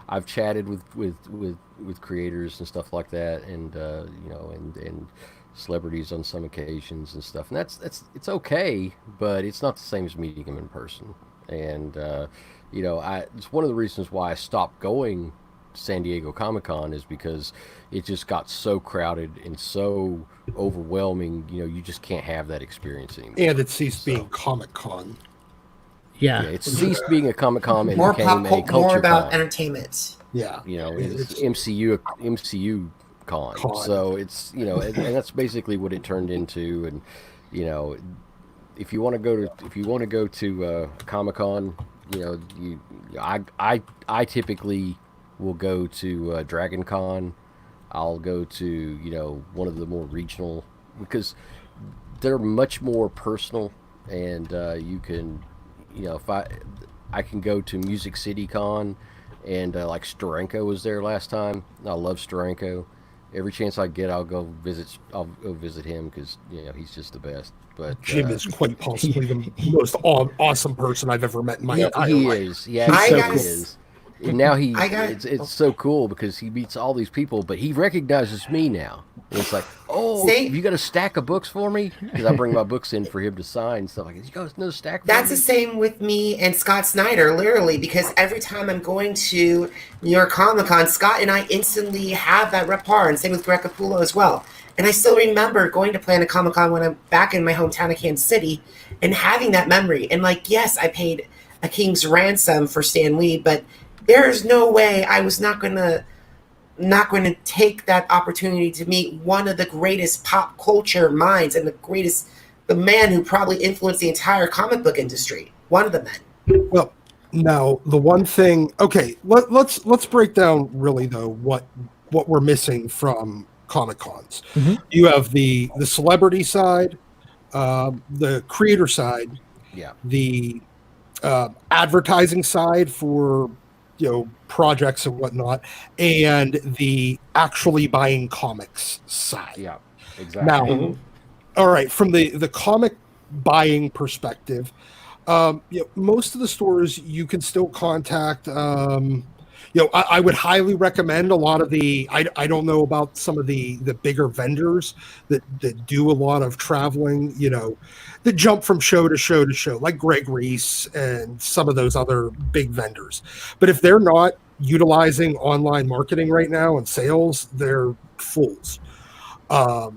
I've chatted with creators and stuff like that, and and celebrities on some occasions and stuff. And it's okay, but it's not the same as meeting them in person. And it's one of the reasons why I stopped going to San Diego Comic-Con is because it just got so crowded and so overwhelming. You just can't have that experience anymore. And it ceased being Comic-Con. Yeah, it ceased being a Comic-Con and more became a culture more about con. Entertainment. Yeah, It's MCU con. So it's and that's basically what it turned into. And if you want to go to Comic-Con, I typically will go to Dragon Con. I'll go to one of the more regional, because they're much more personal, and you can. If I can go to Music City Con, and like Steranko was there last time. I love Steranko. Every chance I get, I'll go visit him because he's just the best. But Jim is quite possibly the most awesome person I've ever met in my entire life. He is. Yeah, he is. And now it's so cool because he meets all these people, but he recognizes me now. And it's like, you got a stack of books for me? Because I bring my books in for him to sign and stuff like that. You got another stack for me? That's the same with me and Scott Snyder, literally, because every time I'm going to New York Comic Con, Scott and I instantly have that repertoire, and same with Greg Capullo as well. And I still remember going to Planet Comic Con when I'm back in my hometown of Kansas City and having that memory. And yes, I paid a king's ransom for Stan Lee, but there's no way I was not going to take that opportunity to meet one of the greatest pop culture minds and the man who probably influenced the entire comic book industry. One of the men. Well, now the one thing. Okay, let's break down really though what we're missing from Comic Cons. Mm-hmm. You have the celebrity side, the creator side, the advertising side for projects and whatnot, and the actually buying comics side. Yeah, exactly. Now, all right, from the comic buying perspective, most of the stores you can still contact. I would highly recommend a lot of the. I don't know about some of the bigger vendors that do a lot of traveling. That jump from show to show to show, like Greg Reese and some of those other big vendors. But if they're not utilizing online marketing right now and sales, they're fools. But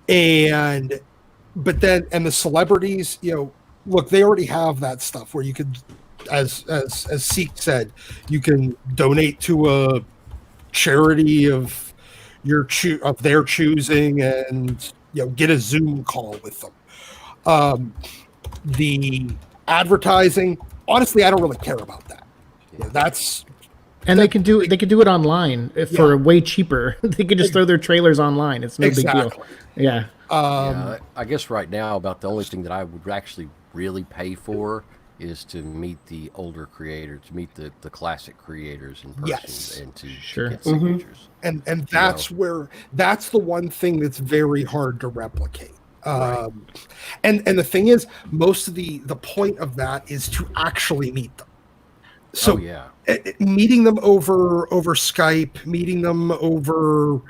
then the celebrities, look, they already have that stuff where you could, as Seek said, you can donate to a charity of their choosing, and get a Zoom call with them. The advertising, honestly, I don't really care about that. They can do it online for way cheaper. They could just throw their trailers online. It's no big deal. Yeah. I guess right now about the only thing that I would actually really pay for is to meet the older creators, to meet the classic creators in person, and to get signatures. And that's that's the one thing that's very hard to replicate. Right. And the thing is, most of the point of that is to actually meet them. So meeting them over Skype, meeting them over,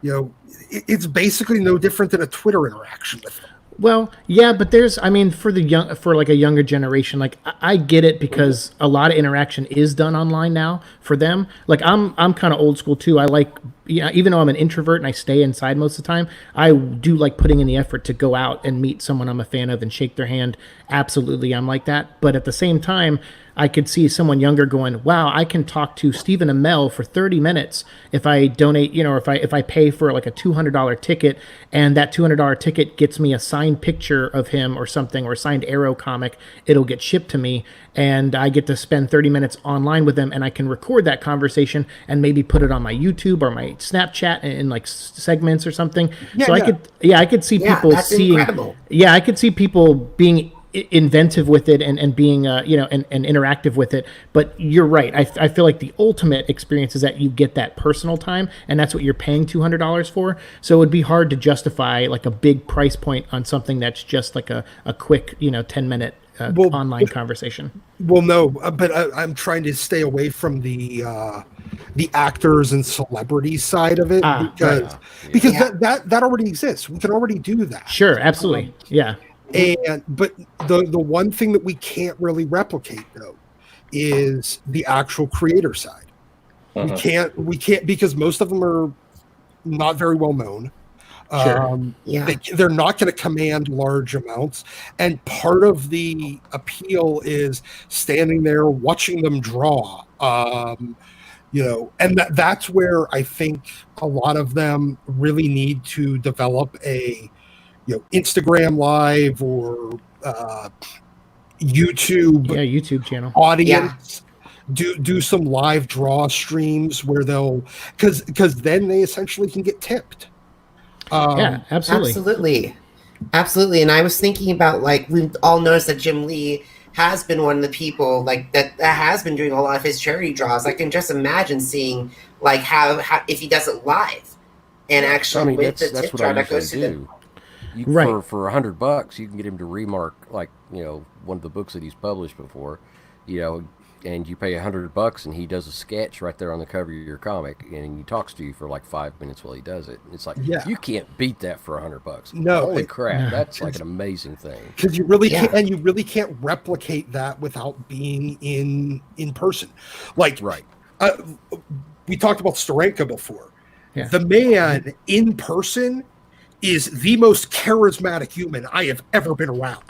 it's basically no different than a Twitter interaction with them. Well, yeah, but for like a younger generation, like I get it, because a lot of interaction is done online now for them. Like I'm kind of old school too. I like, even though I'm an introvert and I stay inside most of the time, I do like putting in the effort to go out and meet someone I'm a fan of and shake their hand. Absolutely, I'm like that. But at the same time, I could see someone younger going, wow, I can talk to Stephen Amell for 30 minutes if I donate, if I pay for like a $200 ticket, and that $200 ticket gets me a signed picture of him or something, or a signed Arrow comic. It'll get shipped to me, and I get to spend 30 minutes online with them, and I can record that conversation and maybe put it on my YouTube or my Snapchat in like segments or something. I could see people seeing, incredible. I could see people being inventive with it and being and interactive with it. But you're right, I feel like the ultimate experience is that you get that personal time, and that's what you're paying $200 for. So it would be hard to justify like a big price point on something that's just like a quick 10-minute online conversation. Well, no, but I'm trying to stay away from the actors and celebrities side of it, because that already exists. We can already do that. Sure, absolutely. But the one thing that we can't really replicate, though, is the actual creator side. We can't because most of them are not very well known. They're not going to command large amounts, and part of the appeal is standing there watching them draw. And that's where I think a lot of them really need to develop a Instagram Live or YouTube channel audience. Do some live draw streams where because then they essentially can get tipped. Absolutely. And I was thinking about, like, we all noticed that Jim Lee has been one of the people like that has been doing a lot of his charity draws. I can just imagine seeing like how if he does it live and actually with the tip jar that goes to them. For $100, you can get him to remark like one of the books that he's published before, and you pay $100 and he does a sketch right there on the cover of your comic, and he talks to you for like 5 minutes while he does it. It's like you can't beat that for $100. No, holy crap, that's like an amazing thing. Because you really can't, and you really can't replicate that without being in person. Like we talked about Steranka before. Yeah. The man in person is the most charismatic human I have ever been around.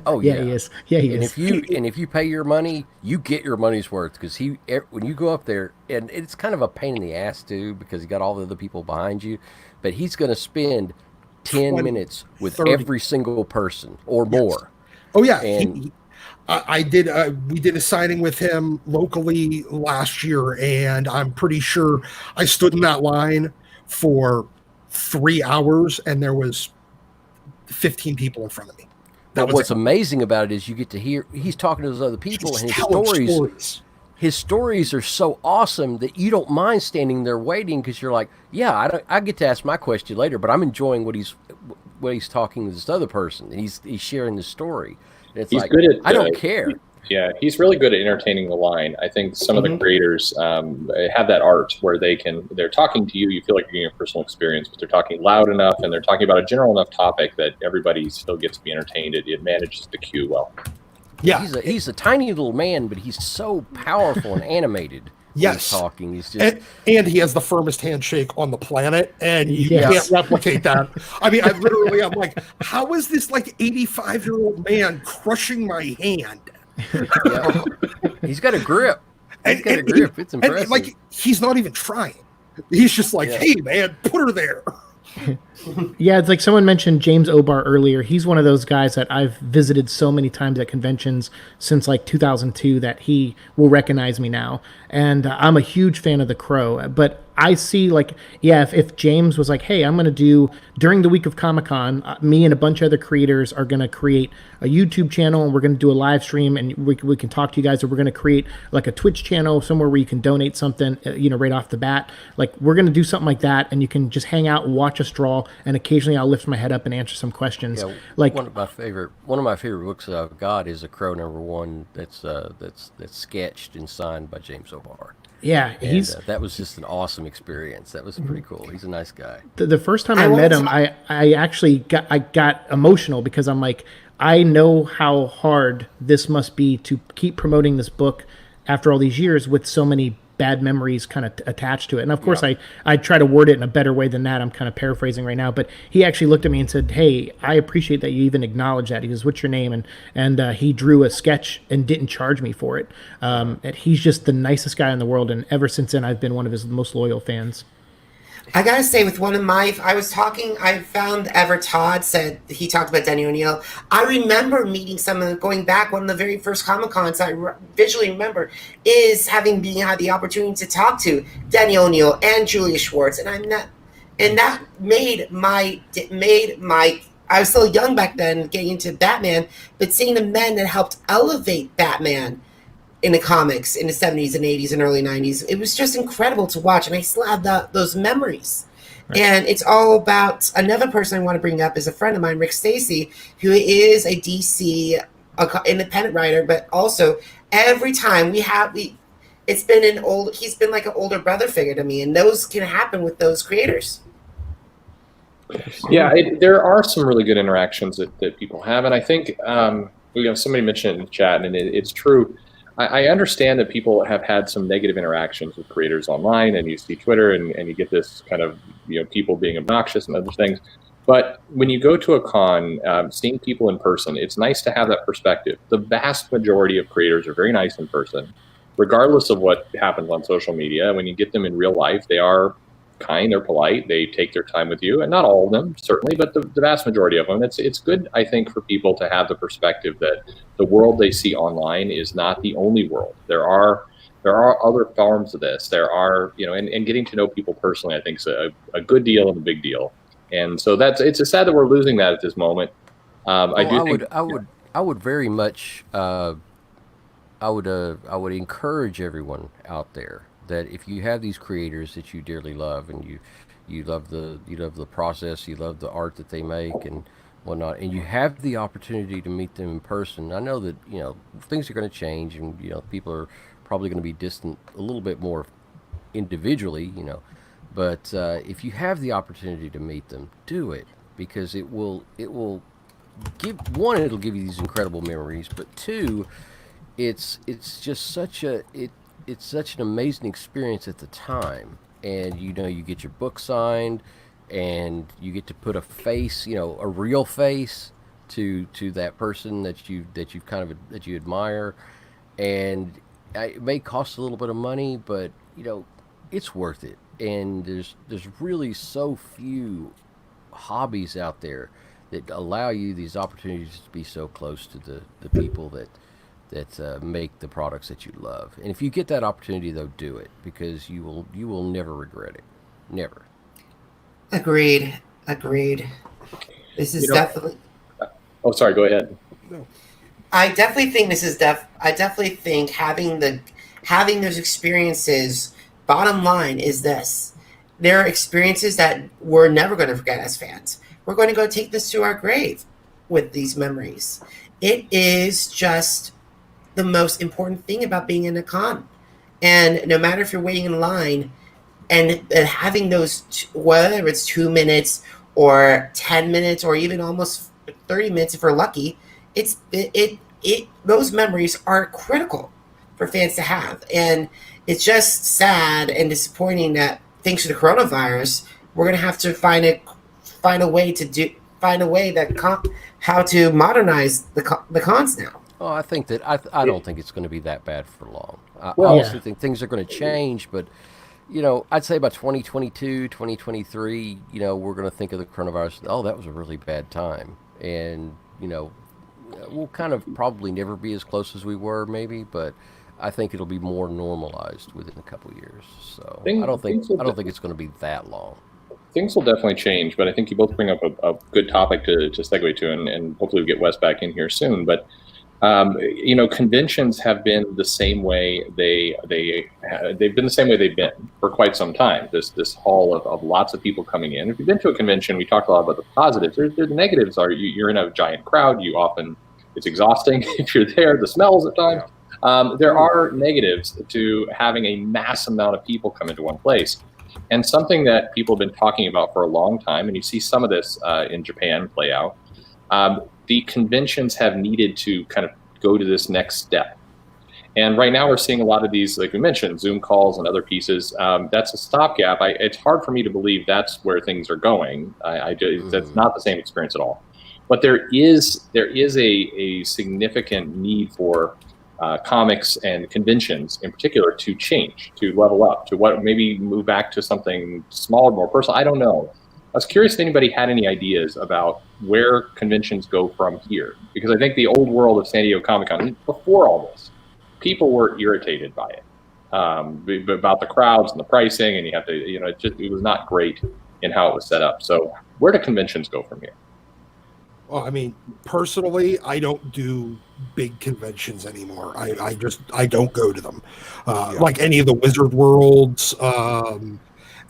Oh yeah, he is. Yeah, he is. If you pay your money, you get your money's worth, because when you go up there, and it's kind of a pain in the ass too, because you got all the other people behind you, but he's going to spend 10 minutes with 30. Every single person or more. Oh yeah, and we did a signing with him locally last year, and I'm pretty sure I stood in that line for 3 hours, and there was 15 people in front of me. What's amazing about it is you get to hear he's talking to those other people, and his stories are so awesome that you don't mind standing there waiting, because you're like, I get to ask my question later, but I'm enjoying what he's talking to this other person, and he's sharing the story. And it's like, good at, I don't care. Yeah, he's really good at entertaining the line. I think some of the creators have that art where they're talking to you, you feel like you're getting a personal experience, but they're talking loud enough and they're talking about a general enough topic that everybody still gets to be entertained. It manages the cue well. Yeah, he's a tiny little man, but he's so powerful and animated Yes. talking. He's just and he has the firmest handshake on the planet, and you Yes. can't replicate that. I mean, I'm like, how is this like 85-year-old man crushing my hand? yeah. He's got a grip. He's got a grip. It's impressive. And, like, he's not even trying. He's just like, Yeah. hey, man, put her there. Yeah, it's like someone mentioned James Obar earlier. He's one of those guys that I've visited so many times at conventions since like 2002 that he will recognize me now. And I'm a huge fan of The Crow. But I see like, yeah, if James was like, hey, I'm going to do during the week of Comic-Con, me and a bunch of other creators are going to create a YouTube channel and we're going to do a live stream and we can talk to you guys, or we're going to create like a Twitch channel somewhere where you can donate something, right off the bat. Like we're going to do something like that and you can just hang out and watch us draw, and occasionally I'll lift my head up and answer some questions. Yeah, like one of my favorite books I've got is a Crow #1 that's sketched and signed by James O'Barr. yeah, And, he's that was just an awesome experience. That was pretty cool. He's a nice guy. the first time I met him, I actually got emotional because I'm like, I know how hard this must be to keep promoting this book after all these years with so many bad memories kind of attached to it. And of course, I try to word it in a better way than that. I'm kind of paraphrasing right now, but he actually looked at me and said, hey, I appreciate that you even acknowledge that. He goes, what's your name? And he drew a sketch and didn't charge me for it. And he's just the nicest guy in the world. And ever since then, I've been one of his most loyal fans. I gotta say, with one of my, I found Ever Todd said, he talked about Denny O'Neil. I remember meeting someone going back, one of the very first Comic Cons I visually remember is had the opportunity to talk to Denny O'Neil and Julia Schwartz. And that made my, I was still young back then getting into Batman, but seeing the men that helped elevate Batman in the comics in the 70s and 80s and early 90s. It was just incredible to watch, and I still have those memories. Right. And it's all about another person I want to bring up is a friend of mine, Rick Stacy, who is a DC independent writer, but also every time he's been like an older brother figure to me, and those can happen with those creators. Yeah, there are some really good interactions that people have, and I think somebody mentioned it in the chat, and it's true. I understand that people have had some negative interactions with creators online, and you see Twitter, and you get this kind of people being obnoxious and other things. But when you go to a con, seeing people in person, it's nice to have that perspective. The vast majority of creators are very nice in person, regardless of what happens on social media. When you get them in real life, they are kind, they're polite, they take their time with you, and not all of them certainly, but the vast majority of them. It's good, I think, for people to have the perspective that the world they see online is not the only world. There are other forms of this. There are and getting to know people personally, I think, is a good deal and a big deal. And so it's sad that we're losing that at this moment. I would very much I would encourage everyone out there that if you have these creators that you dearly love, and you love the process, you love the art that they make and whatnot, and you have the opportunity to meet them in person. I know that things are going to change, and people are probably going to be distant a little bit more individually, but if you have the opportunity to meet them, do it, because it will give one, it'll give you these incredible memories, but two, it's just such an amazing experience at the time. And you get your book signed, and you get to put a face, a real face to that person that you admire. And it may cost a little bit of money, but it's worth it. And there's really so few hobbies out there that allow you these opportunities to be so close to the people that make the products that you love. And if you get that opportunity, though, do it, because you will never regret it. Never. Agreed. This is definitely. Oh, sorry. Go ahead. No. I definitely think I definitely think having those experiences. Bottom line is this: there are experiences that we're never going to forget as fans. We're going to go take this to our grave with these memories. It is just the most important thing about being in a con. And no matter if you're waiting in line and having those, whether it's 2 minutes or 10 minutes or even almost 30 minutes if we're lucky, those memories are critical, for fans to have. And it's just sad and disappointing that thanks to the coronavirus, we're going to have to find a way how to modernize the cons now. Oh, I think that I don't think it's going to be that bad for long. I Well, honestly think things are going to change, but I'd say by 2022, 2023, we're going to think of the coronavirus. Oh, that was a really bad time, and we'll kind of probably never be as close as we were, maybe, but I think it'll be more normalized within a couple of years. So I don't think it's going to be that long. Things will definitely change, but I think you both bring up a good topic to segue to, and hopefully we get Wes back in here soon. But conventions have been the same way they've been the same way they've been for quite some time. This hall of lots of people coming in. If you've been to a convention, we talked a lot about the positives. The negatives are you're in a giant crowd. It's exhausting if you're there. The smells at times. There are negatives to having a mass amount of people come into one place. And something that people have been talking about for a long time, and you see some of this in Japan play out, the conventions have needed to kind of go to this next step. And right now we're seeing a lot of these, like we mentioned, Zoom calls and other pieces. That's a stopgap. It's hard for me to believe that's where things are going. That's not the same experience at all. But there is a significant need for comics and conventions in particular to change, to level up, to maybe move back to something smaller, more personal. I don't know. I was curious if anybody had any ideas about where conventions go from here, because I think the old world of San Diego Comic-Con, before all this, people were irritated by it, about the crowds and the pricing, and you have to, it was not great in how it was set up. So where do conventions go from here? Well, I mean, personally, I don't do big conventions anymore. I don't go to them. Like any of the Wizard Worlds,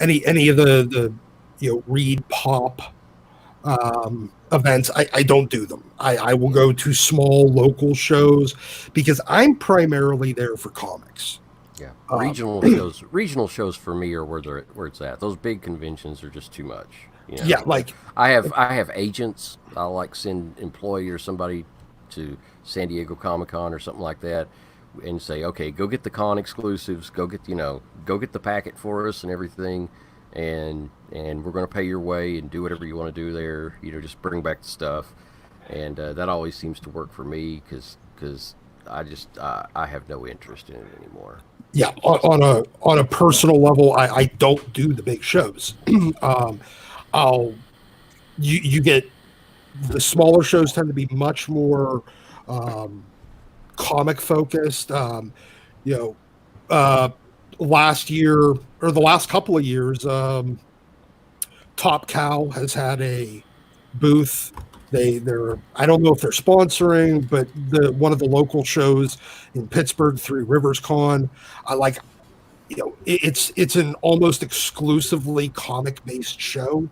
any of the Reed Pop events, I don't do them. I will go to small local shows because I'm primarily there for comics. Yeah, regional shows for me are where it's at. Those big conventions are just too much. Yeah, like I have agents. I'll like send employee or somebody to San Diego Comic-Con or something like that, and say, okay, go get the con exclusives, go get the packet for us and everything, and we're going to pay your way and do whatever you want to do there. Just bring back the stuff, and that always seems to work for me because I have no interest in it anymore. Yeah, on a personal level, I don't do the big shows. You get the smaller shows tend to be much more comic focused. Last year or the last couple of years, Top Cow has had a booth. They're I don't know if they're sponsoring, but one of the local shows in Pittsburgh, Three Rivers Con, it's an almost exclusively comic based show.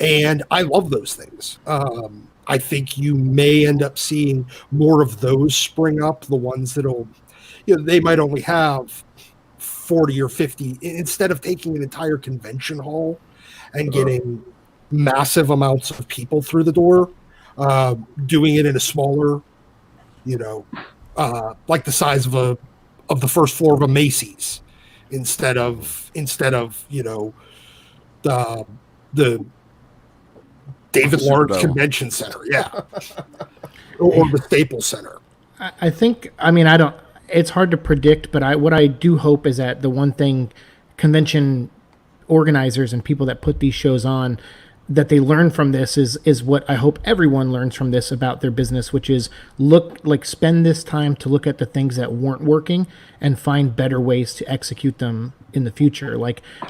And I love those things. I think you may end up seeing more of those spring up, the ones that'll, they might only have 40 or 50, instead of taking an entire convention hall and getting massive amounts of people through the door, doing it in a smaller, like the size of the first floor of a Macy's, instead of the David Lawrence Convention Center, or the Staples Center. I think, it's hard to predict, but what I do hope is that the one thing convention organizers and people that put these shows on, that they learn from this is what I hope everyone learns from this about their business, which is spend this time to look at the things that weren't working and find better ways to execute them in the future.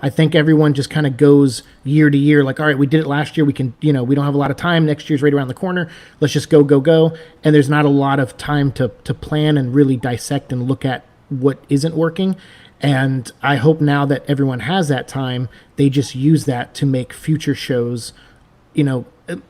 I think everyone just kind of goes year to year, all right, we did it last year. We can, we don't have a lot of time. Next year's right around the corner. Let's just go. And there's not a lot of time to plan and really dissect and look at what isn't working. And I hope now that everyone has that time, they just use that to make future shows,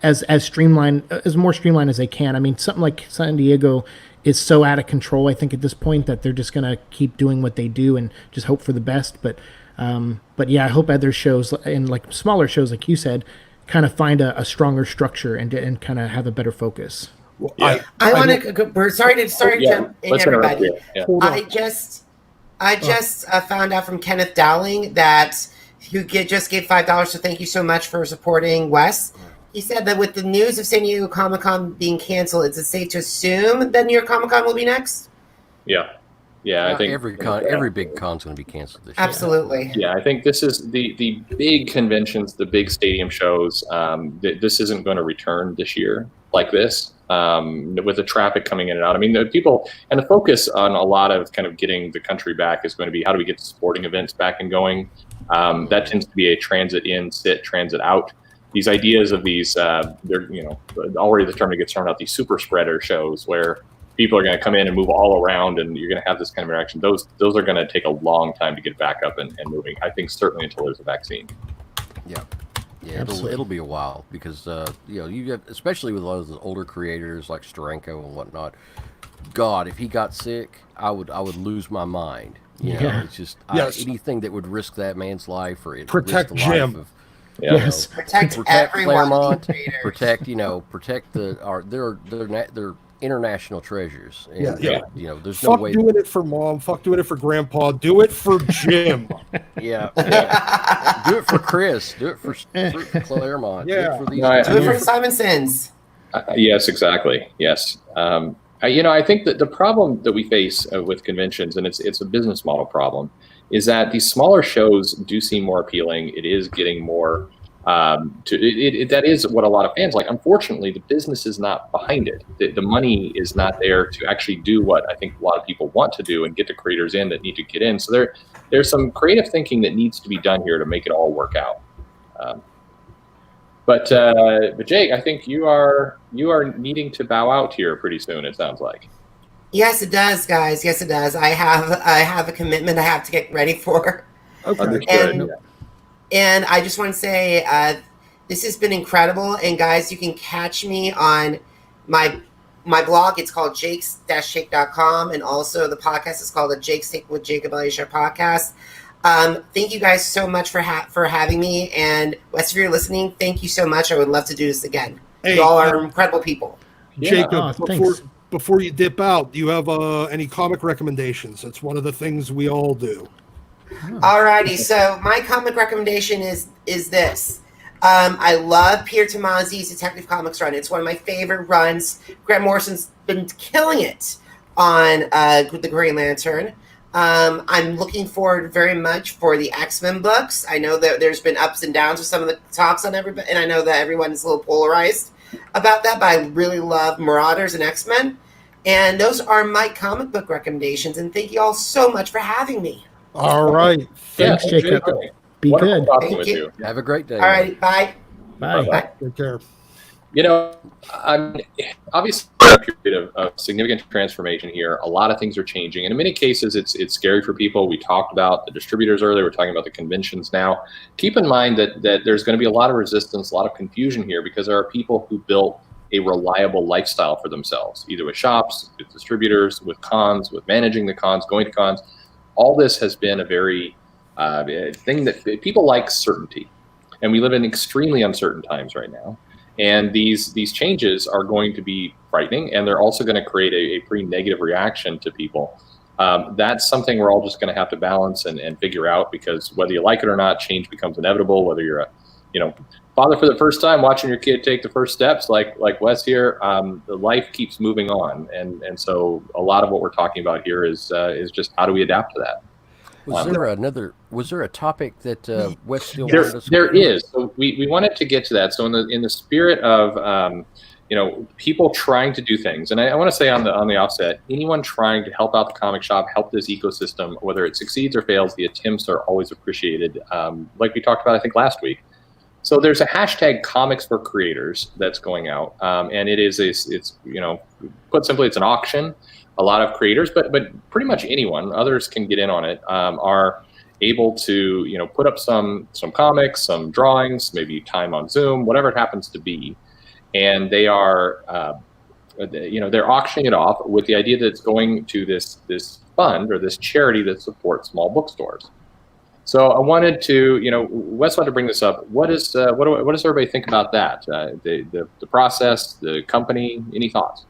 as streamlined, as more streamlined as they can. Something like San Diego is so out of control, I think, at this point, that they're just going to keep doing what they do and just hope for the best. But yeah, I hope other shows and smaller shows, like you said, kind of find a stronger structure and kind of have a better focus. Well, Yeah. I want don't- to. We're sorry to jump in, Let's interrupt everybody. you. Yeah. hold on. I just found out from Kenneth Dowling that just gave $5. So thank you so much for supporting Wes. He said that with the news of San Diego Comic-Con being canceled, is it safe to assume that New York Comic-Con will be next? Yeah. I think every big con's going to be canceled this year. Absolutely. Yeah, I think this is the big conventions, the big stadium shows. This isn't going to return this year like this, with the traffic coming in and out. I mean, the people and the focus on a lot of kind of getting the country back is going to be how do we get sporting events back and going. That tends to be a transit in, sit, transit out. These ideas of these, they're already the term that gets thrown out. These super spreader shows where people are going to come in and move all around, and you're going to have this kind of interaction. Those are going to take a long time to get back up and moving. I think certainly until there's a vaccine. Yeah, it'll be a while because you have, especially with a lot of the older creators like Steranko and whatnot. God, if he got sick, I would lose my mind. It's just anything that would risk that man's life or Protect risk the Jim. life of, Yes. Protect everyone. Claremont, Creators. protect their international treasures. And, there's no Fuck way. doing it for mom. Fuck doing it for grandpa. Do it for Jim. Yeah. Do it for Chris. Do it for Claremont. Yeah. Do it for these. No, Do it for Simonsons. Yes, exactly. Yes. I think that the problem that we face with conventions, and it's a business model problem, is that these smaller shows do seem more appealing. It is getting more that is what a lot of fans like. Unfortunately, the business is not behind it. The money is not there to actually do what I think a lot of people want to do and get the creators in that need to get in. So there's some creative thinking that needs to be done here to make it all work out. But Jake, I think you are needing to bow out here pretty soon. It sounds like. Yes, it does, guys. Yes, it does. I have a commitment I have to get ready for. Okay. Understood. And I just want to say this has been incredible. And guys, you can catch me on my blog. It's called jakes-shake.com. And also the podcast is called the Jake's Take with Jacob Elliott podcast. Thank you guys so much for having me. And Wes, if you're listening, thank you so much. I would love to do this again. Hey, you all are incredible people. Jacob, thanks. before you dip out, do you have any comic recommendations? That's one of the things we all do. Alrighty, so my comic recommendation is this. I love Peter Tomasi's Detective Comics run. It's one of my favorite runs. Grant Morrison's been killing it on the Green Lantern. I'm looking forward very much for the X-Men books. I know that there's been ups and downs with some of the talks on everybody, and I know that everyone is a little polarized about that, but I really love Marauders and X-Men. And those are my comic book recommendations, and thank you all so much for having me. All right. Thanks, Jacob. Be Wonderful good. talking Thank with you. you. Have a great day. All right, bye. Bye. Take care. I'm obviously a period of significant transformation here. A lot of things are changing, and in many cases, it's scary for people. We talked about the distributors earlier. We're talking about the conventions now. Keep in mind that there's going to be a lot of resistance, a lot of confusion here, because there are people who built a reliable lifestyle for themselves, either with shops, with distributors, with cons, with managing the cons, going to cons. All this has been a very thing that people like certainty, and we live in extremely uncertain times right now. And these changes are going to be frightening, and they're also going to create a pretty negative reaction to people. That's something we're all just going to have to balance and figure out, because whether you like it or not, change becomes inevitable. Whether you're a father for the first time, watching your kid take the first steps, like Wes here, the life keeps moving on, and so a lot of what we're talking about here is just how do we adapt to that. Was there a topic that Wes still There wanted us to there cover? is. So we wanted to get to that. So in the spirit of people trying to do things, and I want to say on the offset, anyone trying to help out the comic shop, help this ecosystem, whether it succeeds or fails, the attempts are always appreciated. Like we talked about, I think last week. So there's a hashtag Comics for Creators that's going out, and it's put simply, it's an auction. A lot of creators, but pretty much anyone, others can get in on it, are able to put up some comics, some drawings, maybe time on Zoom, whatever it happens to be, and they are they're auctioning it off with the idea that it's going to this fund or this charity that supports small bookstores. So I wanted to, Wes wanted to bring this up. What does everybody think about that? The process, the company, any thoughts?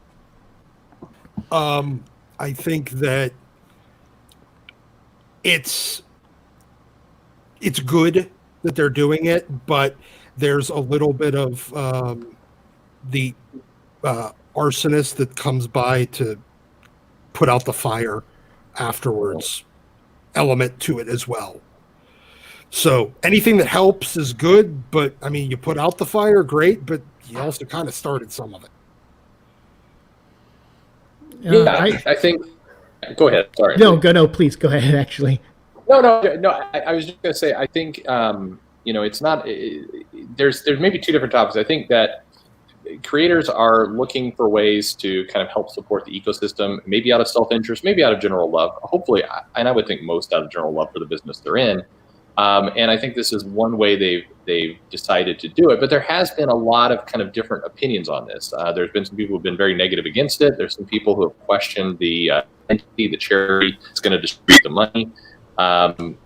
I think that it's good that they're doing it, but there's a little bit of the arsonist that comes by to put out the fire afterwards element to it as well. So anything that helps is good, but I mean, you put out the fire, great, but you also kind of started some of it. I think. Go ahead. Sorry. No, please go ahead. Actually, no. I was just going to say. I think it's not. There's maybe two different topics. I think that creators are looking for ways to kind of help support the ecosystem, maybe out of self-interest, maybe out of general love. Hopefully, and I would think most out of general love for the business they're in. And I think this is one way they've decided to do it. But there has been a lot of kind of different opinions on this. There's been some people who've been very negative against it. There's some people who have questioned the entity, the charity that's going to distribute the money.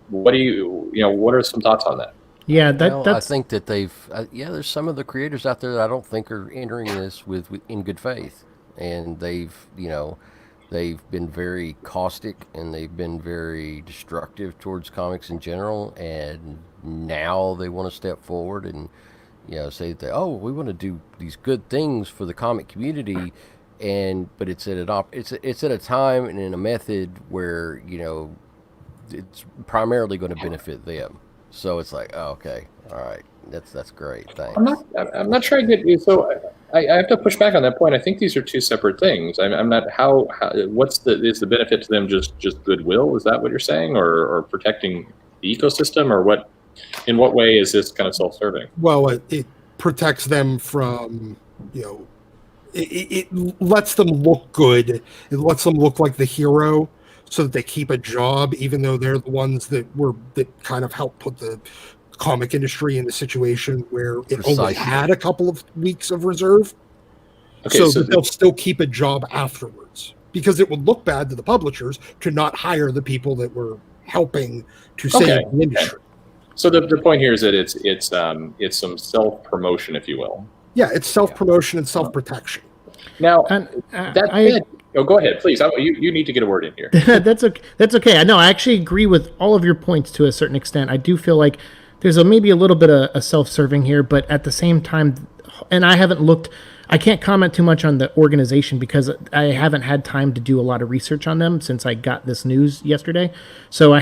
What are some thoughts on that? Yeah, I think that there's some of the creators out there that I don't think are entering this with in good faith, and they've been very caustic and they've been very destructive towards comics in general, and now they want to step forward and say that we want to do these good things for the comic community, but it's at a time and in a method where it's primarily going to benefit them. So it's like, okay, all right, that's great. Thanks. I'm not trying to get so. I have to push back on that point. I think these are two separate things. I'm not. Is the benefit to them just goodwill? Is that what you're saying, or protecting the ecosystem, or what? In what way is this kind of self-serving? Well, it protects them from it lets them look good. It lets them look like the hero, so that they keep a job, even though they're the ones that kind of helped put the comic industry in the situation where it only had a couple of weeks of reserve. Okay, so that they'll still keep a job afterwards, because it would look bad to the publishers to not hire the people that were helping to save the industry. So the point here is that it's some self-promotion, if you will. Yeah, it's self-promotion and self-protection. Now, go ahead, please. You need to get a word in here. That's okay. No, I actually agree with all of your points to a certain extent. I do feel like there's maybe a little bit of self-serving here, but at the same time, and I can't comment too much on the organization because I haven't had time to do a lot of research on them since I got this news yesterday. So I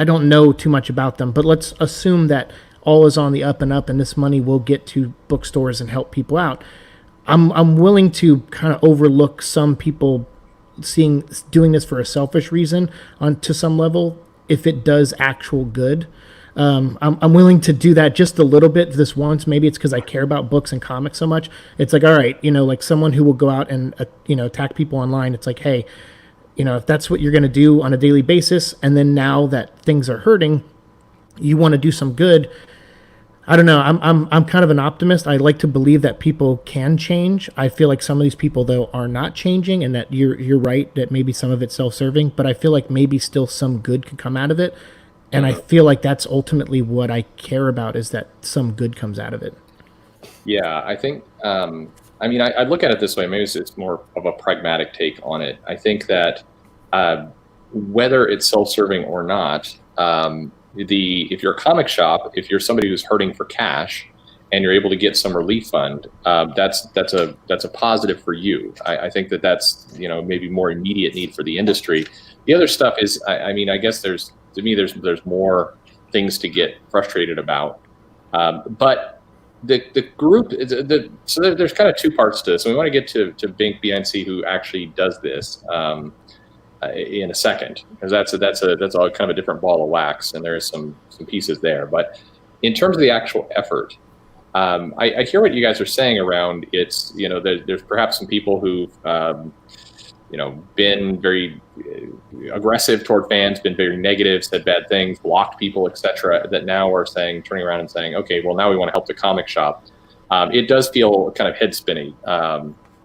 don't know too much about them, but let's assume that all is on the up and up and this money will get to bookstores and help people out. I'm willing to kind of overlook some people doing this for a selfish reason to some level if it does actual good. I'm willing to do that just a little bit this once. Maybe it's because I care about books and comics so much. It's like, all right, like someone who will go out and attack people online. It's like, hey, if that's what you're going to do on a daily basis, and then now that things are hurting, you want to do some good. I don't know. I'm kind of an optimist. I like to believe that people can change. I feel like some of these people though are not changing, and that you're right that maybe some of it's self-serving, but I feel like maybe still some good could come out of it. And I feel like that's ultimately what I care about, is that some good comes out of it. Yeah, I think, I look at it this way. Maybe it's more of a pragmatic take on it. I think that whether it's self-serving or not, if you're a comic shop, if you're somebody who's hurting for cash and you're able to get some relief fund, that's a positive for you. I think that's maybe more immediate need for the industry. The other stuff is, I guess there's more things to get frustrated about. But the group, so there's kind of two parts to this. And we want to get to Bink BNC, who actually does this in a second, because that's all kind of a different ball of wax, and there's some pieces there. But in terms of the actual effort, I hear what you guys are saying around it's, there's perhaps some people who've been very aggressive toward fans, been very negative, said bad things, blocked people, etc., that now are turning around and saying, okay, well, now we want to help the comic shop. It does feel kind of head spinning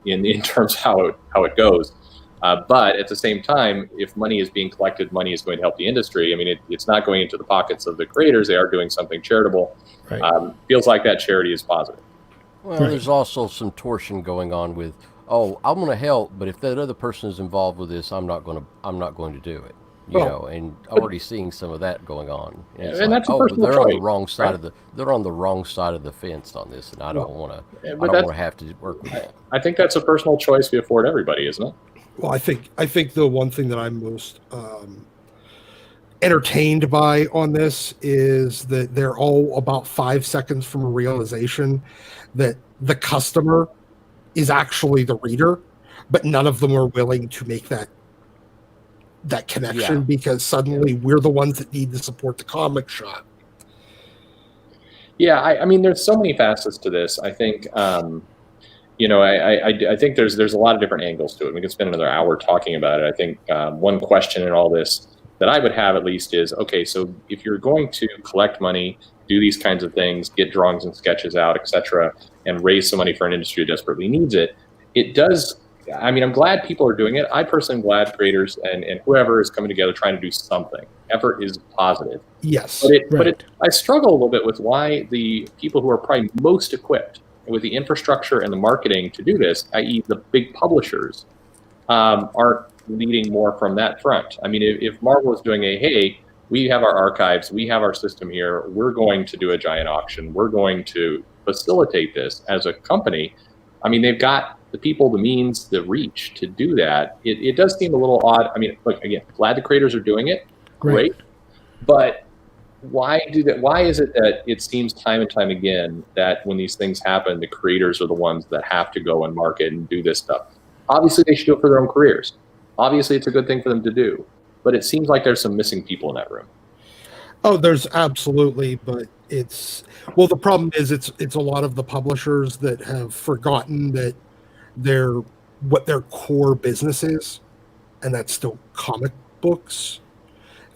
in terms of how it goes. But at the same time, if money is being collected, money is going to help the industry. I mean, it's not going into the pockets of the creators. They are doing something charitable. Right. Feels like that charity is positive. Well, there's also some torsion going on with oh, I'm going to help, but if that other person is involved with this, I'm not going to do it. You Well, know, and I'm already seeing some of that going on. And it's And like, that's a oh, but personal they're on the choice, wrong side right? of they're on the wrong side of the fence on this, and I don't want to. I But don't that's, want to have to work with that. I think that's a personal choice we afford everybody, isn't it? Well, I think the one thing that I'm most entertained by on this is that they're all about 5 seconds from a realization that the customer is actually the reader, but none of them are willing to make that connection Yeah. because suddenly we're the ones that need to support the comic shop. Yeah, I mean, there's so many facets to this. I think, you know, I think there's a lot of different angles to it. We could spend another hour talking about it. I think one question in all this that I would have at least is, okay, so if you're going to collect money, do these kinds of things, get drawings and sketches out, etc., and raise some money for an industry that desperately needs it, it does. I mean, I'm glad people are doing it. I personally am glad creators and whoever is coming together trying to do something. Effort is positive. Yes. But I struggle a little bit with why the people who are probably most equipped with the infrastructure and the marketing to do this, i.e., the big publishers, aren't leading more from that front. I mean, if Marvel is doing hey, we have our archives, we have our system here, we're going to do a giant auction, we're going to facilitate this as a company. I mean, they've got the people, the means, the reach to do that. It does seem a little odd. I mean, look, again, glad the creators are doing it. Great. Right. But why do that? Why is it that it seems time and time again that when these things happen, the creators are the ones that have to go and market and do this stuff? Obviously, they should do it for their own careers. Obviously, it's a good thing for them to do. But it seems like there's some missing people in that room. Oh, there's absolutely, but the problem is it's a lot of the publishers that have forgotten that what their core business is, and that's still comic books,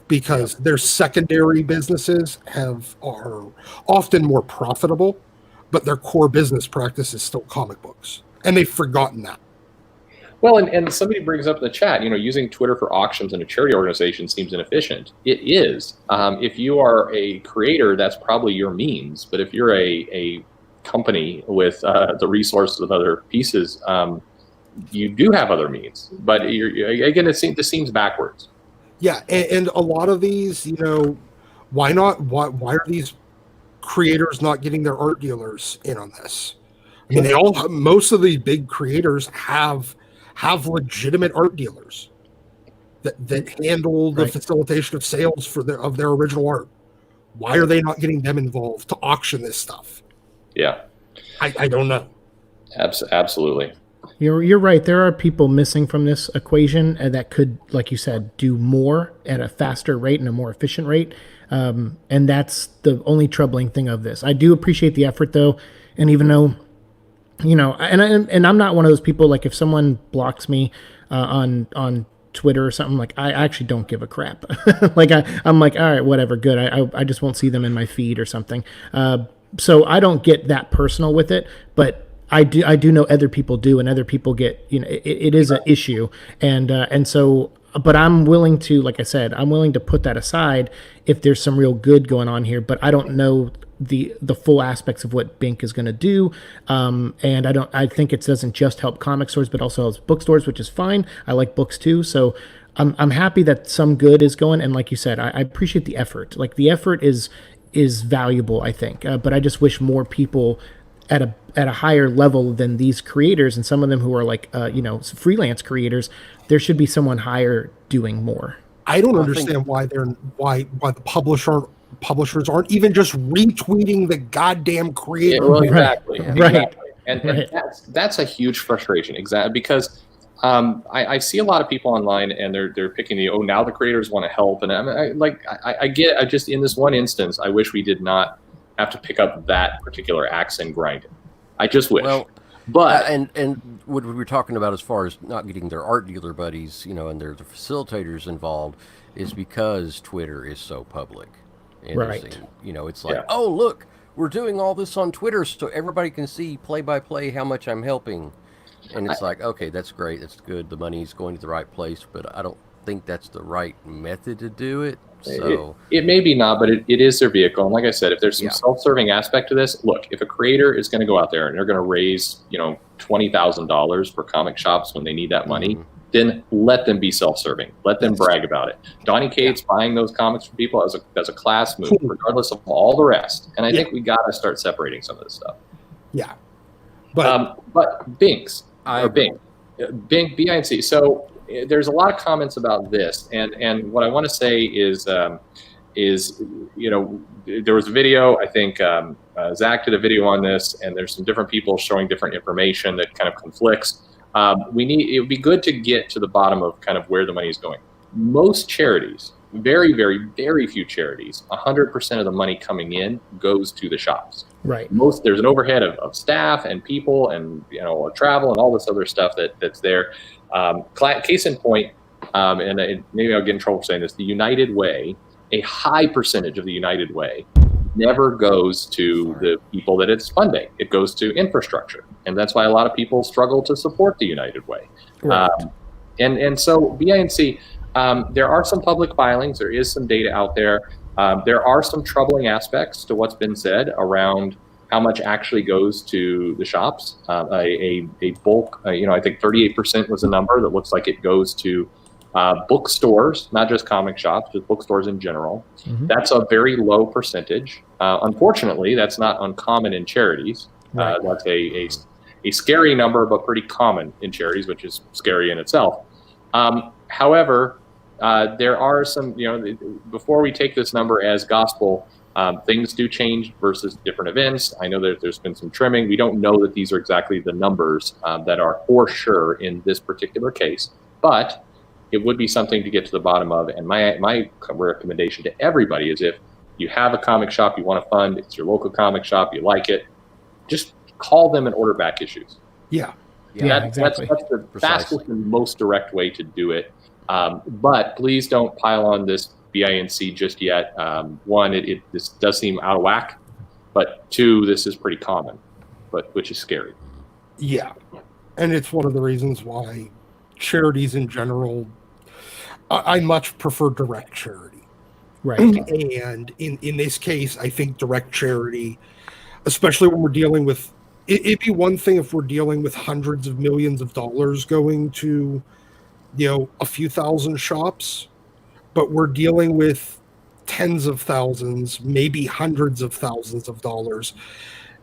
because their secondary businesses are often more profitable, but their core business practice is still comic books, and they've forgotten that. Well, and somebody brings up in the chat, you know, using Twitter for auctions in a charity organization seems inefficient. It is. If you are a creator, that's probably your means. But if you're a company with the resources of other pieces, you do have other means. But again, this seems backwards. Yeah, and a lot of these, you know, why not? Why are these creators not getting their art dealers in on this? I mean, most of the big creators have legitimate art dealers that handle the facilitation of sales of their original art. Why are they not getting them involved to auction this stuff? Yeah, I don't know. Absolutely. You're right. There are people missing from this equation that could, like you said, do more at a faster rate and a more efficient rate. And that's the only troubling thing of this. I do appreciate the effort, though, and even though, you know, and I'm not one of those people, like if someone blocks me on Twitter or something, like I actually don't give a crap. Like I'm like, all right, whatever, good. I just won't see them in my feed or something. So I don't get that personal with it, but I do know other people do, and other people get, you know, it is an issue, and so, but I'm willing to, like I said, I'm willing to put that aside if there's some real good going on here, but I don't know the full aspects of what Bink is going to do, and I think it doesn't just help comic stores, but also helps bookstores, which is fine. I like books too, so I'm happy that some good is going, and like you said, I appreciate the effort. Like the effort is valuable, I think, but I just wish more people at a higher level than these creators, and some of them who are like you know, freelance creators, there should be someone higher doing more. I don't understand why the publishers aren't even just retweeting the goddamn creator. Yeah, well, exactly. Right. And that's a huge frustration, exactly, because I see a lot of people online and they're picking now the creators want to help, and I just in this one instance I wish we did not have to pick up that particular axe and grind it. I just wish. Well, but and what we were talking about as far as not getting their art dealer buddies, you know, and their facilitators involved, is because Twitter is so public. And right. You know, it's like, oh look, we're doing all this on Twitter so everybody can see play by play how much I'm helping. And it's like, okay, that's great, that's good. The money's going to the right place, but I don't think that's the right method to do it. So it may be not, but it is their vehicle. And like I said, if there's some Yeah. self-serving aspect to this, look, if a creator is going to go out there and they're going to raise, $20,000 for comic shops when they need that money, then let them be self-serving. Let them brag about it. Donny Cates buying those comics from people as a class move, regardless of all the rest. And I think we got to start separating some of this stuff. Yeah. But Binks, I or Bing, BINC. So there's a lot of comments about this, and what I want to say is there was a video. I think Zach did a video on this, and there's some different people showing different information that kind of conflicts. It would be good to get to the bottom of kind of where the money is going. Most charities, very, very, very few charities, 100% of the money coming in goes to the shops. Right. There's an overhead of staff and people and travel and all this other stuff that's there. Case in point, and maybe I'll get in trouble for saying this, the United Way, a high percentage of the United Way never goes to the people that it's funding. It goes to infrastructure. And that's why a lot of people struggle to support the United Way. Right. And so BINC, there are some public filings. There is some data out there. There are some troubling aspects to what's been said around how much actually goes to the shops. A bulk, I think 38% was a number that looks like it goes to bookstores, not just comic shops, just bookstores in general. Mm-hmm. That's a very low percentage. Unfortunately, that's not uncommon in charities. Right. That's a scary number, but pretty common in charities, which is scary in itself. However, there are some, before we take this number as gospel, things do change versus different events. I know that there's been some trimming. We don't know that these are exactly the numbers that are for sure in this particular case, but it would be something to get to the bottom of. And my recommendation to everybody is, if you have a comic shop you want to fund, it's your local comic shop, you like it, just call them and order back issues. yeah. Exactly. That's the fastest and most direct way to do it. But please don't pile on this BINC just yet. One, this does seem out of whack, but two, this is pretty common, which is scary. Yeah. And it's one of the reasons why charities in general, I much prefer direct charity. Right. And in this case, I think direct charity, especially when we're dealing with, it'd be one thing if we're dealing with hundreds of millions of dollars going to, a few thousand shops, but we're dealing with tens of thousands, maybe hundreds of thousands of dollars.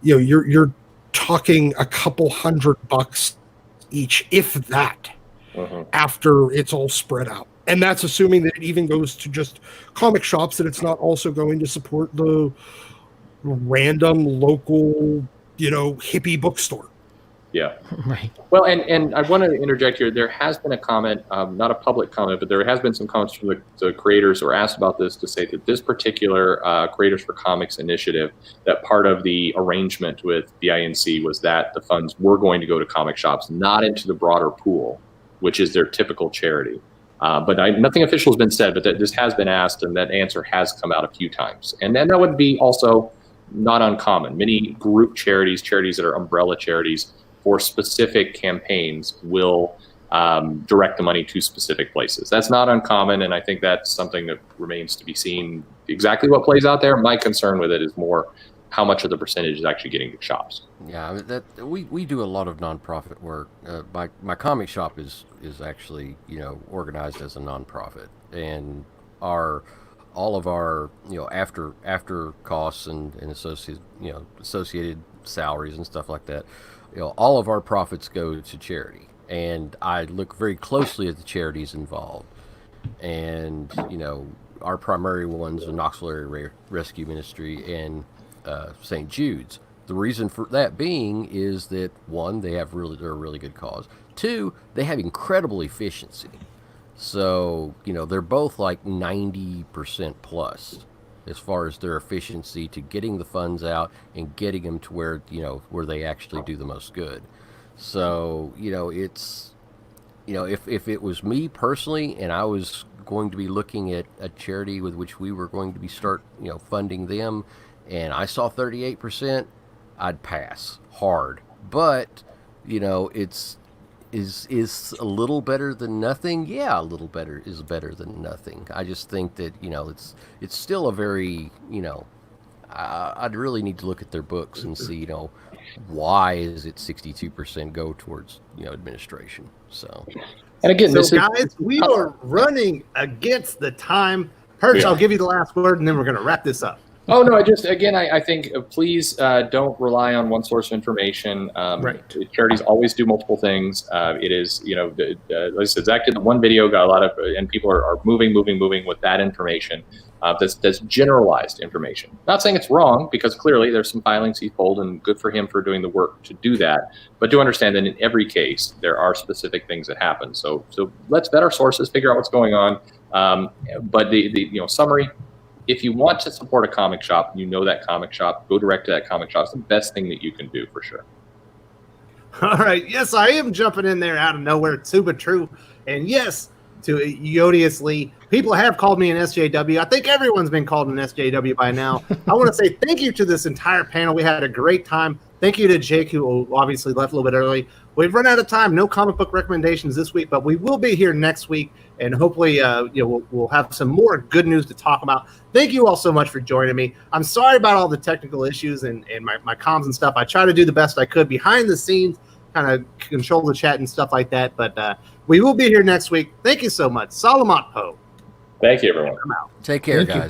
You're talking a couple $100 each, if that, after it's all spread out. And that's assuming that it even goes to just comic shops, that it's not also going to support the random local, hippie bookstore. Yeah. Right. Well, and I want to interject here. There has been a comment, not a public comment, but there has been some comments from the creators who are asked about this, to say that this particular Creators for Comics initiative, that part of the arrangement with BINC was that the funds were going to go to comic shops, not into the broader pool, which is their typical charity. But nothing official has been said, but this has been asked, and that answer has come out a few times. And then that would be also not uncommon. Many group charities that are umbrella charities for specific campaigns, will direct the money to specific places. That's not uncommon, and I think that's something that remains to be seen. Exactly what plays out there, my concern with it is more how much of the percentage is actually getting to shops. Yeah, we do a lot of nonprofit work. My comic shop is actually organized as a nonprofit, and all of our after costs and associated salaries and stuff like that, all of our profits go to charity, and I look very closely at the charities involved. And our primary ones are Knoxville Area Rescue Ministry and St. Jude's. The reason for that being is that, one, they're a really good cause. Two, they have incredible efficiency. So they're both like 90% plus as far as their efficiency to getting the funds out and getting them to where where they actually do the most good. So it's if it was me personally and I was going to be looking at a charity with which we were going to be funding them, and I saw 38%, I'd pass hard. But it's is a little better than nothing. Yeah, a little better is better than nothing. I just think that it's still a very I'd really need to look at their books and see why is it 62% go towards administration. So And again, So, guys, we are running against the time. Perch, Yeah. I'll give you the last word, and then we're going to wrap this up. Oh no! I think please don't rely on one source of information. Right. Charities always do multiple things. It is like I said, Zach did one video, got a lot of, and people are moving with that information. That's generalized information. Not saying it's wrong, because clearly there's some filings he pulled, and good for him for doing the work to do that. But do understand that in every case there are specific things that happen. So let's vet our sources, figure out what's going on. But the summary. If you want to support a comic shop, that comic shop, go direct to that comic shop. It's the best thing that you can do, for sure. All right. Yes, I am jumping in there out of nowhere, too, but true. And yes, to Yodiously, people have called me an SJW. I think everyone's been called an SJW by now. I want to say thank you to this entire panel. We had a great time. Thank you to Jake, who obviously left a little bit early. We've run out of time. No comic book recommendations this week, but we will be here next week, and hopefully we'll have some more good news to talk about. Thank you all so much for joining me. I'm sorry about all the technical issues and my comms and stuff. I try to do the best I could behind the scenes, kind of control the chat and stuff like that, but we will be here next week. Thank you so much. Salamat Po. Thank you, everyone. take care, Thank you. guys. Bye.